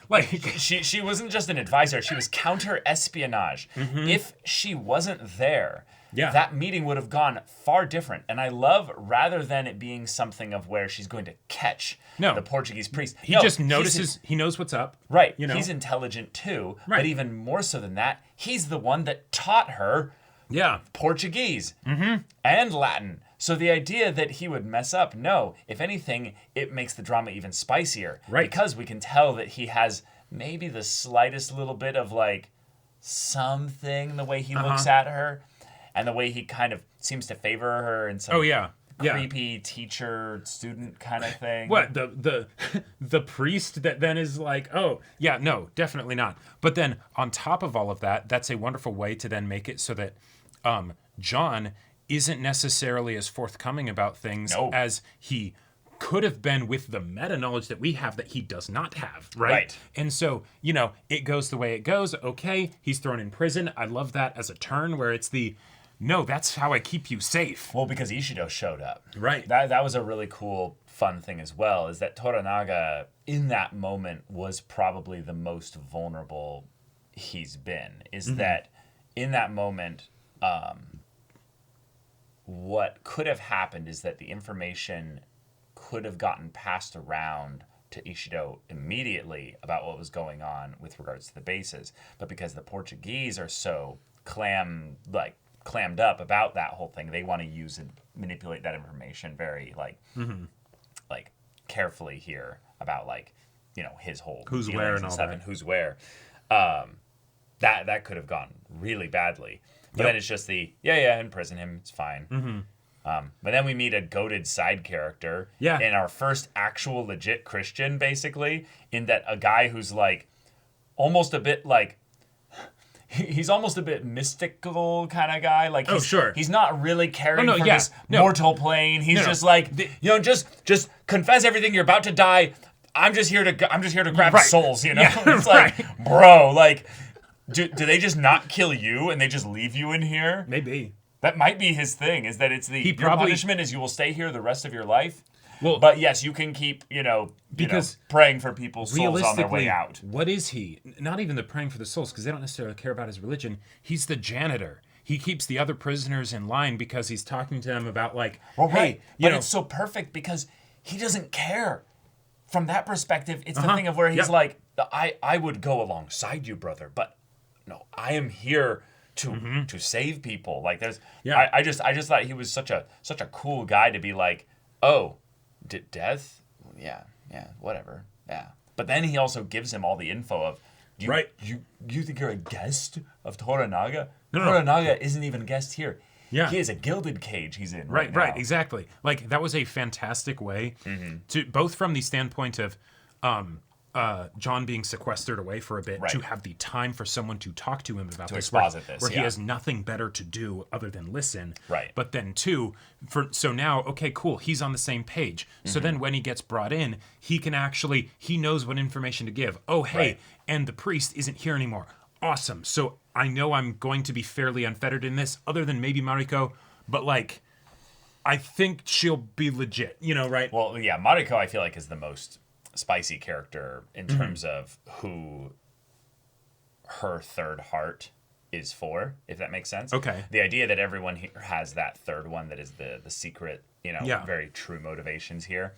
she wasn't just an advisor. She was counter-espionage. If she wasn't there, that meeting would have gone far different. And I love, rather than it being something of where she's going to catch the Portuguese priest. He just notices, he knows what's up. Right. He's intelligent too. Right. But even more so than that, he's the one that taught her Portuguese and Latin. So the idea that he would mess up, no. If anything, it makes the drama even spicier. Right. Because we can tell that he has maybe the slightest little bit of something, the way he looks at her. And the way he kind of seems to favor her in some creepy teacher student kind of thing. What the priest that then is like, oh yeah, no, definitely not. But then on top of all of that, that's a wonderful way to then make it so that John isn't necessarily as forthcoming about things as he could have been with the meta knowledge that we have that he does not have, right? And so, you know, it goes the way it goes. Okay, he's thrown in prison. I love that as a turn where it's no, that's how I keep you safe. Well, because Ishido showed up. Right. That was a really cool, fun thing as well, is that Toranaga, in that moment, was probably the most vulnerable he's been. Is that, in that moment, what could have happened is that the information could have gotten passed around to Ishido immediately about what was going on with regards to the bases. But because the Portuguese are so clammed up about that whole thing, they want to use and manipulate that information very like carefully here about his whole who's where and all stuff that. And who's where. That could have gone really badly. But then it's just imprison him, it's fine. But then we meet a goated side character in our first actual legit Christian, basically, in that a guy who's almost a bit he's almost a bit mystical kind of guy. He's not really caring for this mortal plane. He's just confess everything. You're about to die. I'm just here to grab souls. You know, it's bro, do they just not kill you and they just leave you in here? Maybe. That might be his thing, is that it's your punishment is you will stay here the rest of your life. Well, but yes, you can keep, because praying for people's souls on their way out. What is he? Not even the praying for the souls, because they don't necessarily care about his religion. He's the janitor. He keeps the other prisoners in line because he's talking to them about it's so perfect because he doesn't care. From that perspective, it's the thing of where he's I would go alongside you, brother, but no, I am here to save people. I just thought he was such a cool guy to be death? Yeah, whatever. Yeah. But then he also gives him all the info of you think you're a guest of Toranaga? No. Toranaga isn't even a guest here. Yeah. He is a gilded cage he's in right now. Exactly. That was a fantastic way to, both from the standpoint of John being sequestered away for a bit, to have the time for someone to talk to him about to this, exposit where he has nothing better to do other than listen. Right. But then so now, okay, cool, he's on the same page. So then when he gets brought in, he knows what information to give. Oh, hey, and the priest isn't here anymore. Awesome. So I know I'm going to be fairly unfettered in this, other than maybe Mariko, but I think she'll be legit, right? Well, yeah, Mariko I feel like is the most spicy character in terms of who her third heart is for, if that makes sense. Okay. The idea that everyone here has that third one that is the secret, very true motivations here,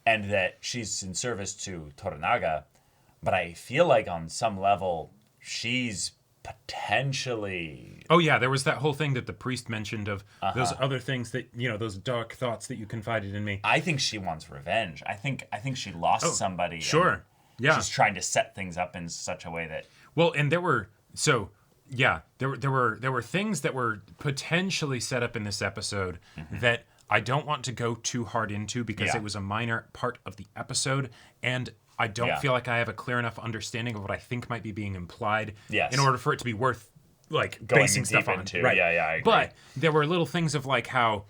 and that she's in service to Toranaga, but I feel like on some level she's potentially... Oh yeah, there was that whole thing that the priest mentioned of those other things that, those dark thoughts that you confided in me. I think she wants revenge. I think she lost somebody. Sure. Yeah. She's trying to set things up in such a way that... Well, and there were things that were potentially set up in this episode that I don't want to go too hard into because it was a minor part of the episode, and I don't feel like I have a clear enough understanding of what I think might be being implied in order for it to be worth basing stuff on. Right. Yeah, I agree. But there were little things of how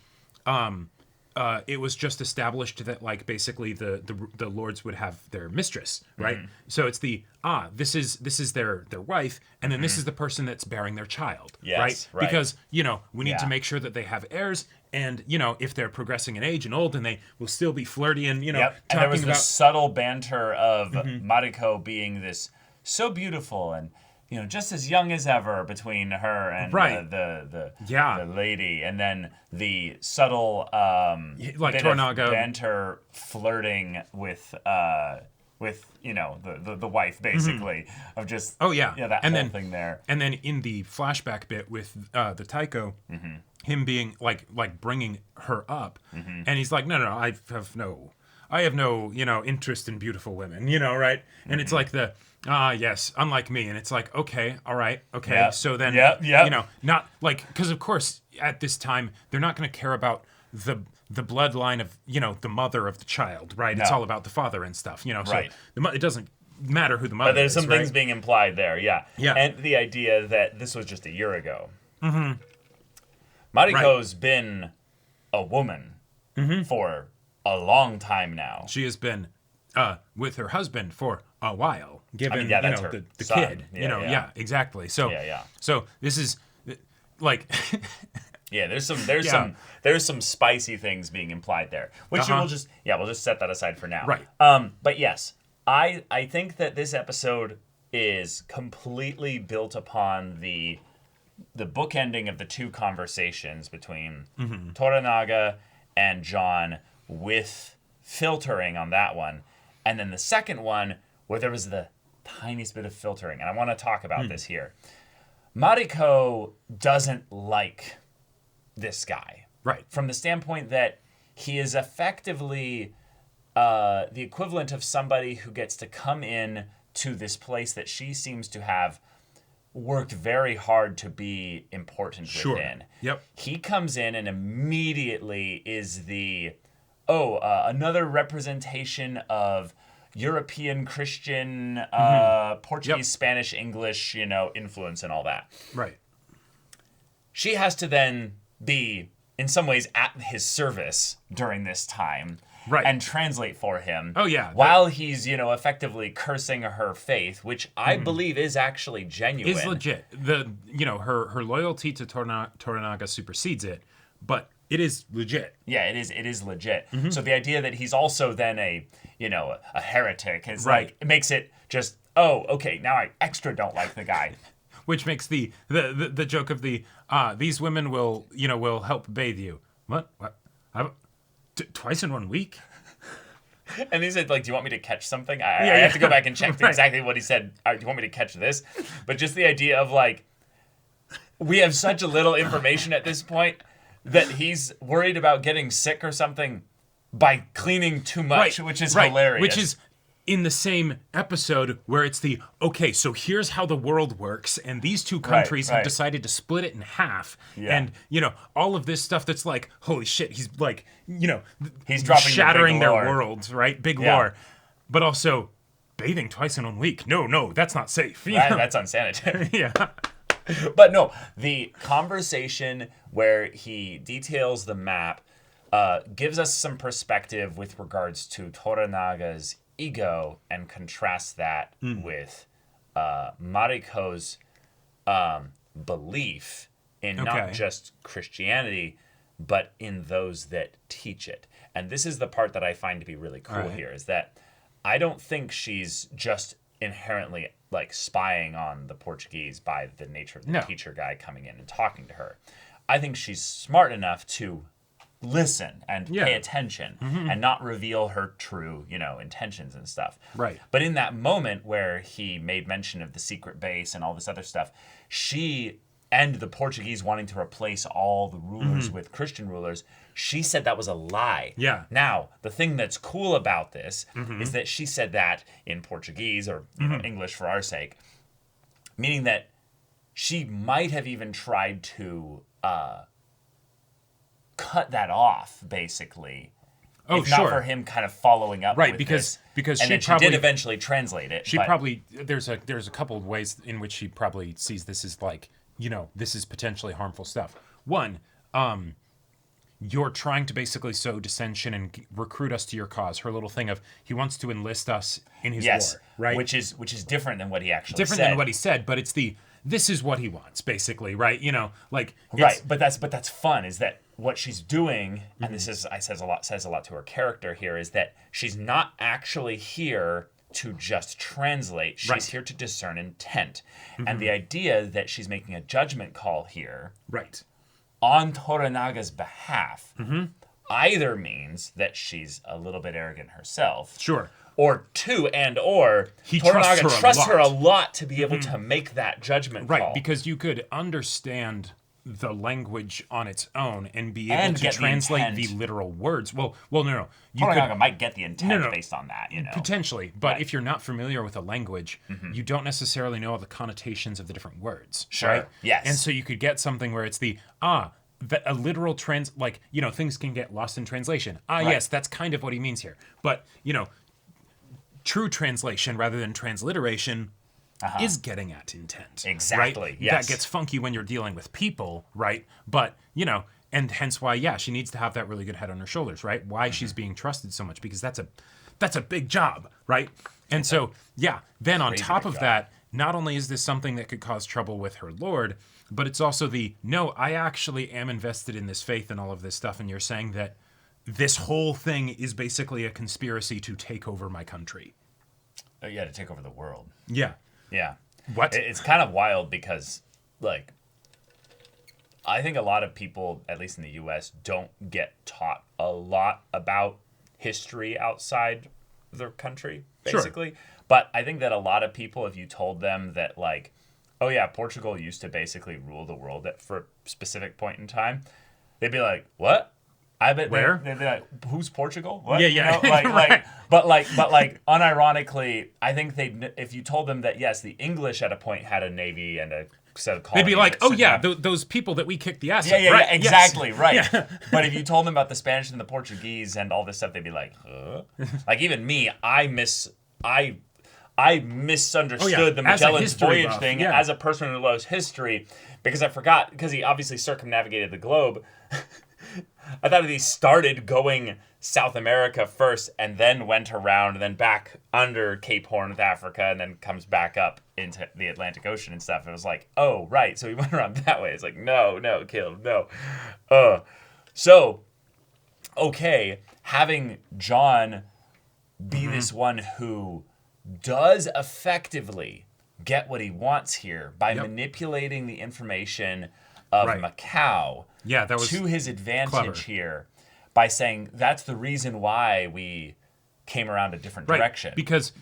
it was just established that basically the lords would have their mistress, right? So it's this is their wife, and then this is the person that's bearing their child, right? Because we need to make sure that they have heirs, and if they're progressing in age and old, then they will still be flirty and talking and there was about this subtle banter of Mariko being this so beautiful and just as young as ever between her and the lady, and then the subtle bit Toranaga of banter flirting with the wife, basically, of just that whole thing there. And then in the flashback bit with the Taiko, him being like bringing her up, and he's like, no, I have no I have no, interest in beautiful women, right? And it's like yes, unlike me. And it's like, okay, all right, okay. Yep. So then, Yep. not like, because of course at this time, they're not going to care about the bloodline of, the mother of the child, right? It's No. all about the father and stuff, Right. So it doesn't matter who the mother is. But there's some right? things being implied there, yeah. Yeah. And the idea that this was just a year ago. Mm-hmm. Mariko's been a woman for a long time now. She has been with her husband for a while, given that's her the son. kid. Yeah. Exactly. So Yeah. So this is like yeah, there's some spicy things being implied there, which we'll just set that aside for now. Right. But yes, I think that this episode is completely built upon the bookending of the two conversations between Toranaga and John, with filtering on that one, and then the second one where there was the tiniest bit of filtering, and I want to talk about this here. Mariko doesn't like this guy, right? From the standpoint that he is effectively the equivalent of somebody who gets to come in to this place that she seems to have worked very hard to be important within. Yep. He comes in and immediately is another representation of European Christian, Portuguese, Spanish, English, influence and all that. Right. She has to then be, in some ways, at his service during this time. Right. And translate for him. Oh, yeah. While he's, effectively cursing her faith, which I believe is actually genuine. Is legit. Her loyalty to Toranaga supersedes it, but it is legit. Yeah, it is legit. So the idea that he's also then a heretic is like, it makes it just, oh, okay, now I extra don't like the guy. Which makes the joke of these women will help bathe you. What? Twice in 1 week? And he said, do you want me to catch something? I have to go back and check exactly what he said. Do you want me to catch this? But just the idea of we have such a little information at this point that he's worried about getting sick or something by cleaning too much, which is hilarious. Which is in the same episode where it's so here's how the world works, and these two countries have decided to split it in half. Yeah. And, all of this stuff that's like, holy shit, he's he's dropping shattering the big their lore. worlds, right? Big lore. But also bathing twice in 1 week. No, that's not safe. That's unsanitary. Yeah. But no, the conversation where he details the map gives us some perspective with regards to Toranaga's ego and contrasts that with Mariko's belief in not just Christianity, but in those that teach it. And this is the part that I find to be really cool here, is that I don't think she's just inherently spying on the Portuguese by the nature of the teacher guy coming in and talking to her. I think she's smart enough to listen and pay attention and not reveal her true, intentions and stuff. Right. But in that moment where he made mention of the secret base and all this other stuff, she and the Portuguese wanting to replace all the rulers with Christian rulers, she said that was a lie. Yeah. Now, the thing that's cool about this is that she said that in Portuguese, or English for our sake, meaning that she might have even tried to cut that off, basically. Oh, if not for him kind of following up with because and she she did eventually translate it. She probably there's a couple of ways in which she probably sees this as this is potentially harmful stuff. One, you're trying to basically sow dissension and recruit us to your cause. Her little thing of he wants to enlist us in his war, right? Which is different than what he actually different said. than what he said, but it's this is what he wants, basically, right? Right, but that's fun, is that what she's doing, and this is says a lot to her character here, is that she's not actually here to just translate. She's here to discern intent. And the idea that she's making a judgment call here on Toranaga's behalf either means that she's a little bit arrogant herself. Sure. Or he Toranaga trusts her a lot to be able to make that judgment call. Right, because you could understand the language on its own and be able to translate the literal words. Well, no. Toranaga might get the intent based on that, Potentially, but if you're not familiar with a language, you don't necessarily know all the connotations of the different words. Sure. Right? Yes. And so you could get something where it's a literal things can get lost in translation. Yes, that's kind of what he means here. But, true translation rather than transliteration is getting at intent. Exactly. Right? Yes. That gets funky when you're dealing with people, right? But, and hence why, she needs to have that really good head on her shoulders, right? Why she's being trusted so much, because that's a big job, right? And so, then on top of that, not only is this something that could cause trouble with her lord, but it's also I actually am invested in this faith and all of this stuff, and you're saying that this whole thing is basically a conspiracy to take over my country. Oh, yeah, to take over the world. Yeah. Yeah. What? It's kind of wild because, I think a lot of people, at least in the U.S., don't get taught a lot about history outside their country, basically. Sure. But I think that a lot of people, if you told them that, oh yeah, Portugal used to basically rule the world for a specific point in time, they'd be like, what? I bet where? They'd be like, who's Portugal? What? Yeah. Right. But unironically, I think if you told them that yes, the English at a point had a navy and a set of colonies, they'd be like, oh yeah, those people that we kicked the ass of. Yeah, exactly, yes. right. Yeah. But if you told them about the Spanish and the Portuguese and all this stuff, they'd be like, huh? Even me, I misunderstood the Magellan's Voyage thing as a person who loves history because I forgot, because he obviously circumnavigated the globe. I thought he started going South America first and then went around and then back under Cape Horn of Africa and then comes back up into the Atlantic Ocean and stuff. It was like, oh, right. So he went around that way. It's like, no, Caleb, no. So, okay, having John be this one who does effectively get what he wants here by manipulating the information of Macau to his advantage here by saying that's the reason why we came around a different direction. Because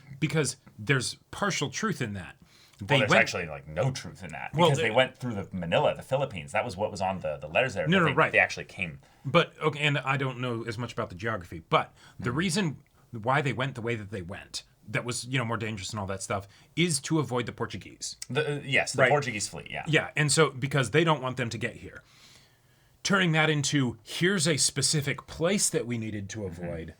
there's partial truth in that. There's actually no truth in that because they went through the Philippines. That was what was on the letters there. They actually came. But okay, and I don't know as much about the geography, but the reason why they went the way that they went, that was more dangerous and all that stuff, is to avoid the Portuguese. The Portuguese fleet. Yeah. Yeah, and so because they don't want them to get here, turning that into here's a specific place that we needed to avoid.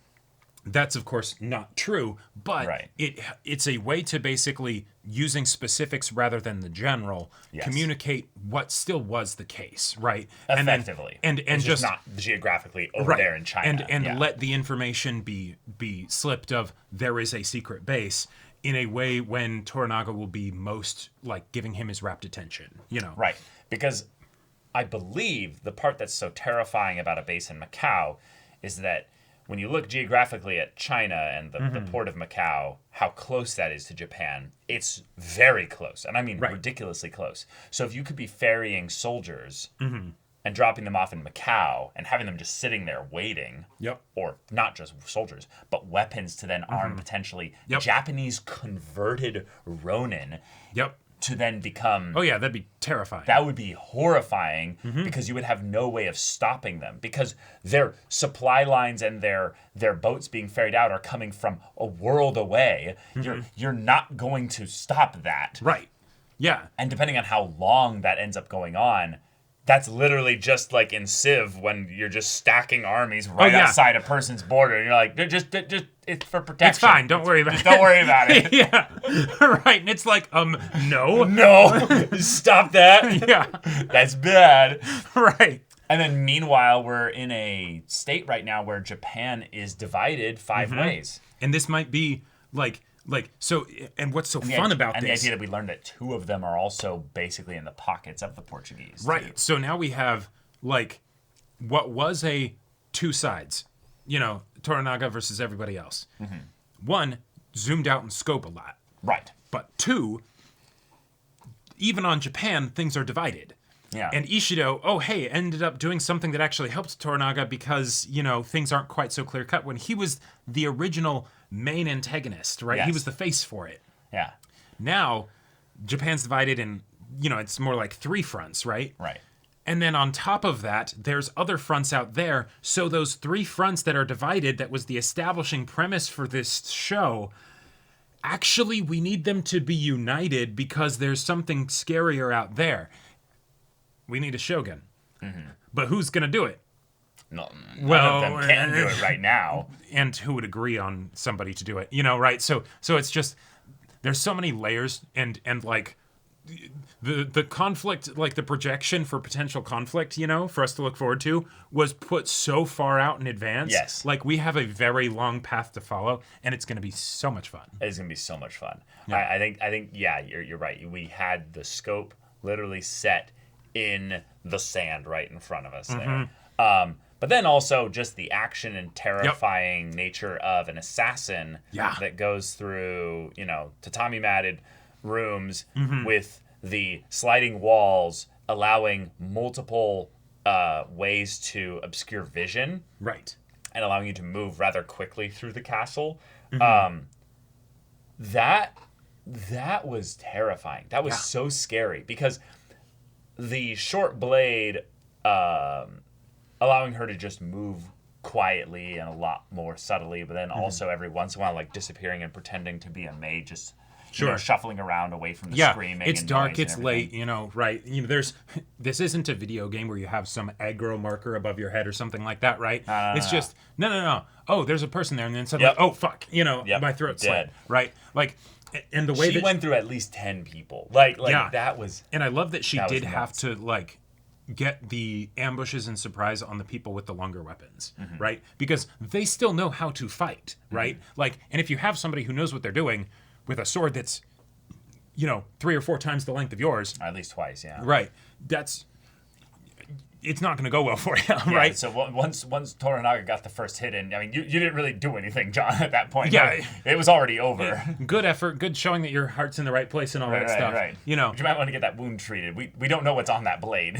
That's of course not true, but it's a way to basically, using specifics rather than the general, communicate what still was the case, right? Effectively, and it's just not geographically over there in China, and let the information be slipped of there is a secret base in a way when Toranaga will be most giving him his rapt attention, right? Because I believe the part that's so terrifying about a base in Macau is that when you look geographically at China and the port of Macau, how close that is to Japan, it's very close. And I mean ridiculously close. So if you could be ferrying soldiers and dropping them off in Macau and having them just sitting there waiting, or not just soldiers, but weapons to then arm potentially Japanese converted Ronin, to then become... Oh yeah, that'd be terrifying. That would be horrifying because you would have no way of stopping them because their supply lines and their boats being ferried out are coming from a world away. You're not going to stop that. Right. Yeah. And depending on how long that ends up going on, that's literally just like in Civ when you're just stacking armies outside a person's border. And you're like, just it's for protection. It's fine. Don't worry about it. Don't worry about it. Yeah. Right. And it's like, no. Stop that. Yeah. That's bad. Right. And then meanwhile, we're in a state right now where Japan is divided 5 ways. And this might be so, and what's so fun about this... And the idea that we learned that 2 of them are also basically in the pockets of the Portuguese. Right. Too. So now we have, what was 2 sides. Toranaga versus everybody else. 1, zoomed out in scope a lot. Right. But 2, even on Japan, things are divided. Yeah. And Ishido, ended up doing something that actually helped Toranaga because, things aren't quite so clear-cut when he was the original main antagonist, right? Yes. He was the face for it. Yeah. Now, Japan's divided in, it's more like 3 fronts, right? Right. And then on top of that, there's other fronts out there. So those 3 fronts that are divided, that was the establishing premise for this show, actually we need them to be united because there's something scarier out there. We need a Shogun. But who's going to do it? None of them can do it right now. And who would agree on somebody to do it? You know, right? So it's just, there's so many layers, and like the conflict, like the projection for potential conflict, you know, for us to look forward to, was put so far out in advance. Yes. Like we have a very long path to follow, and it's going to be so much fun. It's going to be so much fun. Yeah. I think, yeah, you're right. We had the scope literally set in the sand right in front of us there. But then also just the action and terrifying nature of an assassin that goes through, you know, tatami-matted rooms with the sliding walls allowing multiple ways to obscure vision. Right. And allowing you to move rather quickly through the castle. That was terrifying. That was so scary because the short blade allowing her to just move quietly and a lot more subtly, but then also every once in a while like disappearing and pretending to be a maid, just you know, shuffling around away from the screaming. It's and dark, noise it's and late, you know, right? You know, this isn't a video game where you have some aggro marker above your head or something like that, right? It's just no. Oh, there's a person there, and then suddenly, oh fuck, you know, my throat's slit, right? Like, and the way she went through at least 10 people, like that was, and I love that she did have nuts. to like get the ambushes and surprise on the people with the longer weapons, right? Because they still know how to fight, right? Like, and if you have somebody who knows what they're doing with a sword that's, you know, 3 or 4 times the length of yours, at least twice, right? It's not going to go well for you, right? So once Toranaga got the first hit in, I mean, you didn't really do anything, John, at that point. Yeah, like, it was already over. Good effort, good showing that your heart's in the right place and all that stuff. Right. You know, you might want to get that wound treated. We don't know what's on that blade.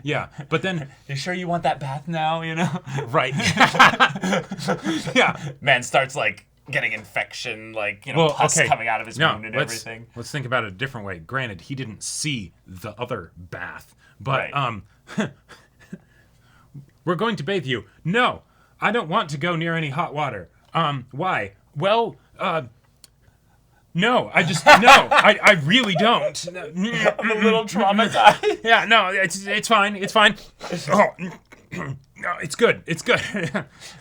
Yeah, but then you sure you want that bath now? You know, right? Yeah, man starts like getting infection, like, you know, pus coming out of his wound and everything. Let's think about it a different way. Granted, he didn't see the other bath, but we're going to bathe you. No, I don't want to go near any hot water. Why? Well, no, I really don't. I'm a little traumatized. Yeah, no, it's fine. It's fine. No, it's good. It's good.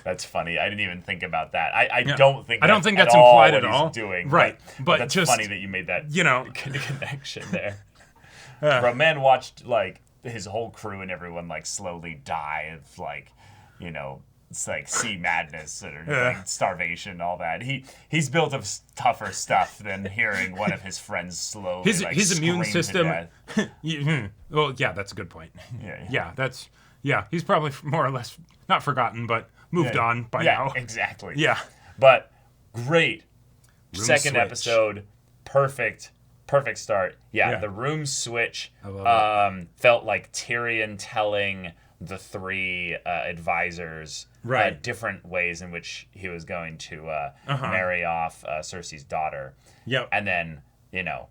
That's funny. I didn't even think about that. I don't think that's implied at all. all. He's doing right, but that's just funny that you made that connection there. Bro, man watched like his whole crew and everyone like slowly die of like, you know, it's like sea madness or like starvation, all that. He's built of tougher stuff than hearing one of his friends slowly his immune system. Well, yeah, that's a good point. Yeah, he's probably more or less not forgotten, but moved on by now. Exactly. Yeah. But great. Room Second switch. episode, perfect start. Yeah, the room switch felt like Tyrion telling the 3 advisors different ways in which he was going to marry off Cersei's daughter. Yep. And then, you know,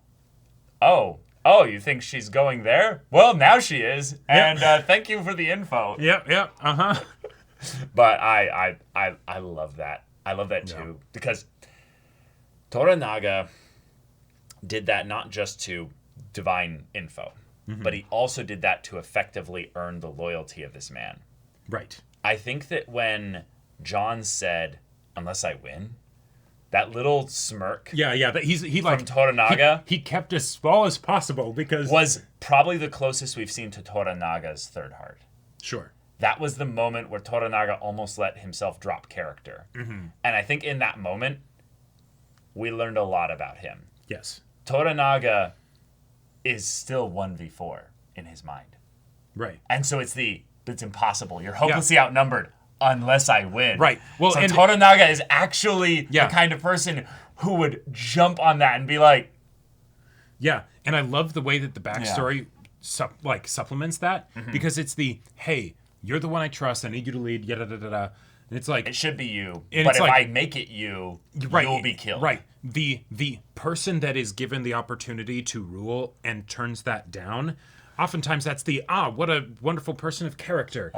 Oh, you think she's going there? Well, now she is. And thank you for the info. Yep. But I love that. I love that too. Because Toranaga did that not just to divine info, but he also did that to effectively earn the loyalty of this man. Right. I think that when Jon said, "Unless I win," that little smirk. Yeah. He like from Toranaga. He kept as small as possible because was probably the closest we've seen to Toranaga's third heart. Sure. That was the moment where Toranaga almost let himself drop character. And I think in that moment, we learned a lot about him. Yes. Toranaga is still 1v4 in his mind. Right. And so it's impossible. You're hopelessly outnumbered unless I win. Right. Well, so Toranaga is actually the kind of person who would jump on that and be like... Yeah, and I love the way that the backstory supplements that, because it's hey, you're the one I trust. I need you to lead. Yada da da da. And it's like it should be you, and but it's if like, I make it you, right, you'll be killed. Right. The person that is given the opportunity to rule and turns that down, oftentimes that's the what a wonderful person of character.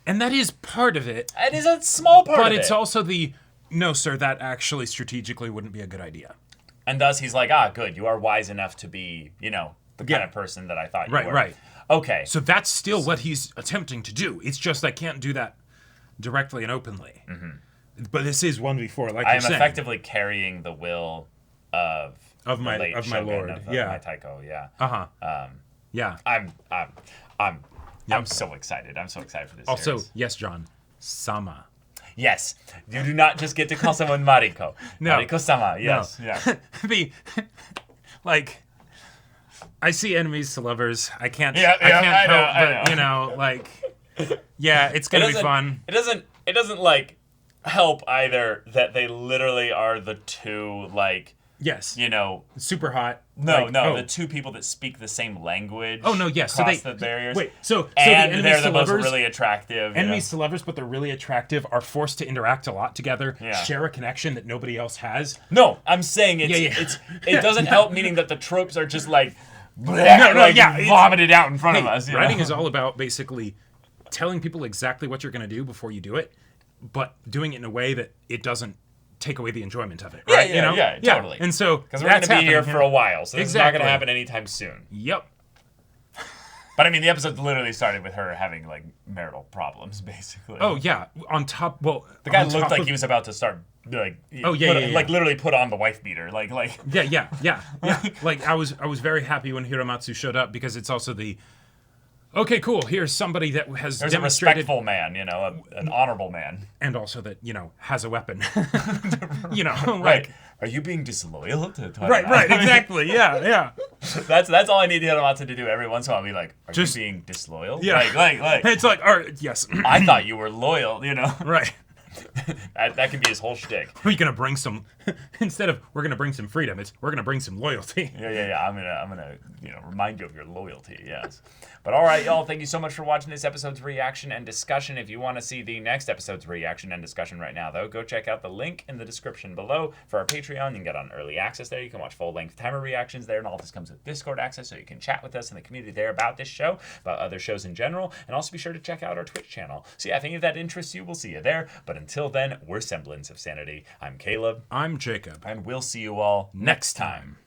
And that is part of it. It is a small part of it. But it's also the no, sir, that actually strategically wouldn't be a good idea. And thus he's like, good, you are wise enough to be, the kind of person that I thought you were. Right. Okay. So that's still what he's attempting to do. It's just I can't do that directly and openly. But this is 1v4, like I you're am saying. effectively carrying the will of my late my Shogun, lord. of Yeah. my Taiko. Yeah. Yeah. I'm so excited. I'm so excited for this. Also, series. yes, John, Sama. Yes, you do not just get to call someone Mariko. No. Mariko-sama. Yes. No. Yeah. I see enemies to lovers. I can't. Yeah, I can't I know, help but it's gonna be fun. It doesn't like help either that they literally are the two yes, super hot. The two people that speak the same language. Oh no, yes. Across So the barriers. So and the they're the most lovers, really attractive. Enemies to lovers, but they're really attractive. Are forced to interact a lot together. Yeah. Share a connection that nobody else has. No, I'm saying it doesn't help. Meaning that the tropes are just vomited out in front of us. Writing is all about basically telling people exactly what you're going to do before you do it, but doing it in a way that it doesn't take away the enjoyment of it. Right? Yeah, totally. And so because we're going to be here for a while, so this is not going to happen anytime soon. Yep. But I mean, the episode literally started with her having marital problems, basically. Oh yeah. On top, the guy looked like he was about to start literally put on the wife beater, Yeah. Like I was very happy when Hiramatsu showed up because it's also okay, cool. Here's somebody that has There's demonstrated a respectful man, an honorable man, and also that has a weapon. Are you being disloyal to Toranaga? Right, exactly. Yeah. That's all I need Hiramatsu to do every once in a while. Be like, are you being disloyal? Yeah. It's like, all right, yes. I thought you were loyal. Right. that could be his whole shtick. We're gonna bring some instead of we're gonna bring some freedom. We're gonna bring some loyalty. Yeah. I'm gonna remind you of your loyalty. Yes. But all right, y'all. Thank you so much for watching this episode's reaction and discussion. If you want to see the next episode's reaction and discussion right now, though, go check out the link in the description below for our Patreon. You can get on early access there. You can watch full-length timer reactions there, and all this comes with Discord access, so you can chat with us in the community there about this show, about other shows in general, and also be sure to check out our Twitch channel. So yeah, if any of that interests you, we'll see you there. But until then, we're Semblance of Sanity. I'm Caleb. I'm Jacob. And we'll see you all next time.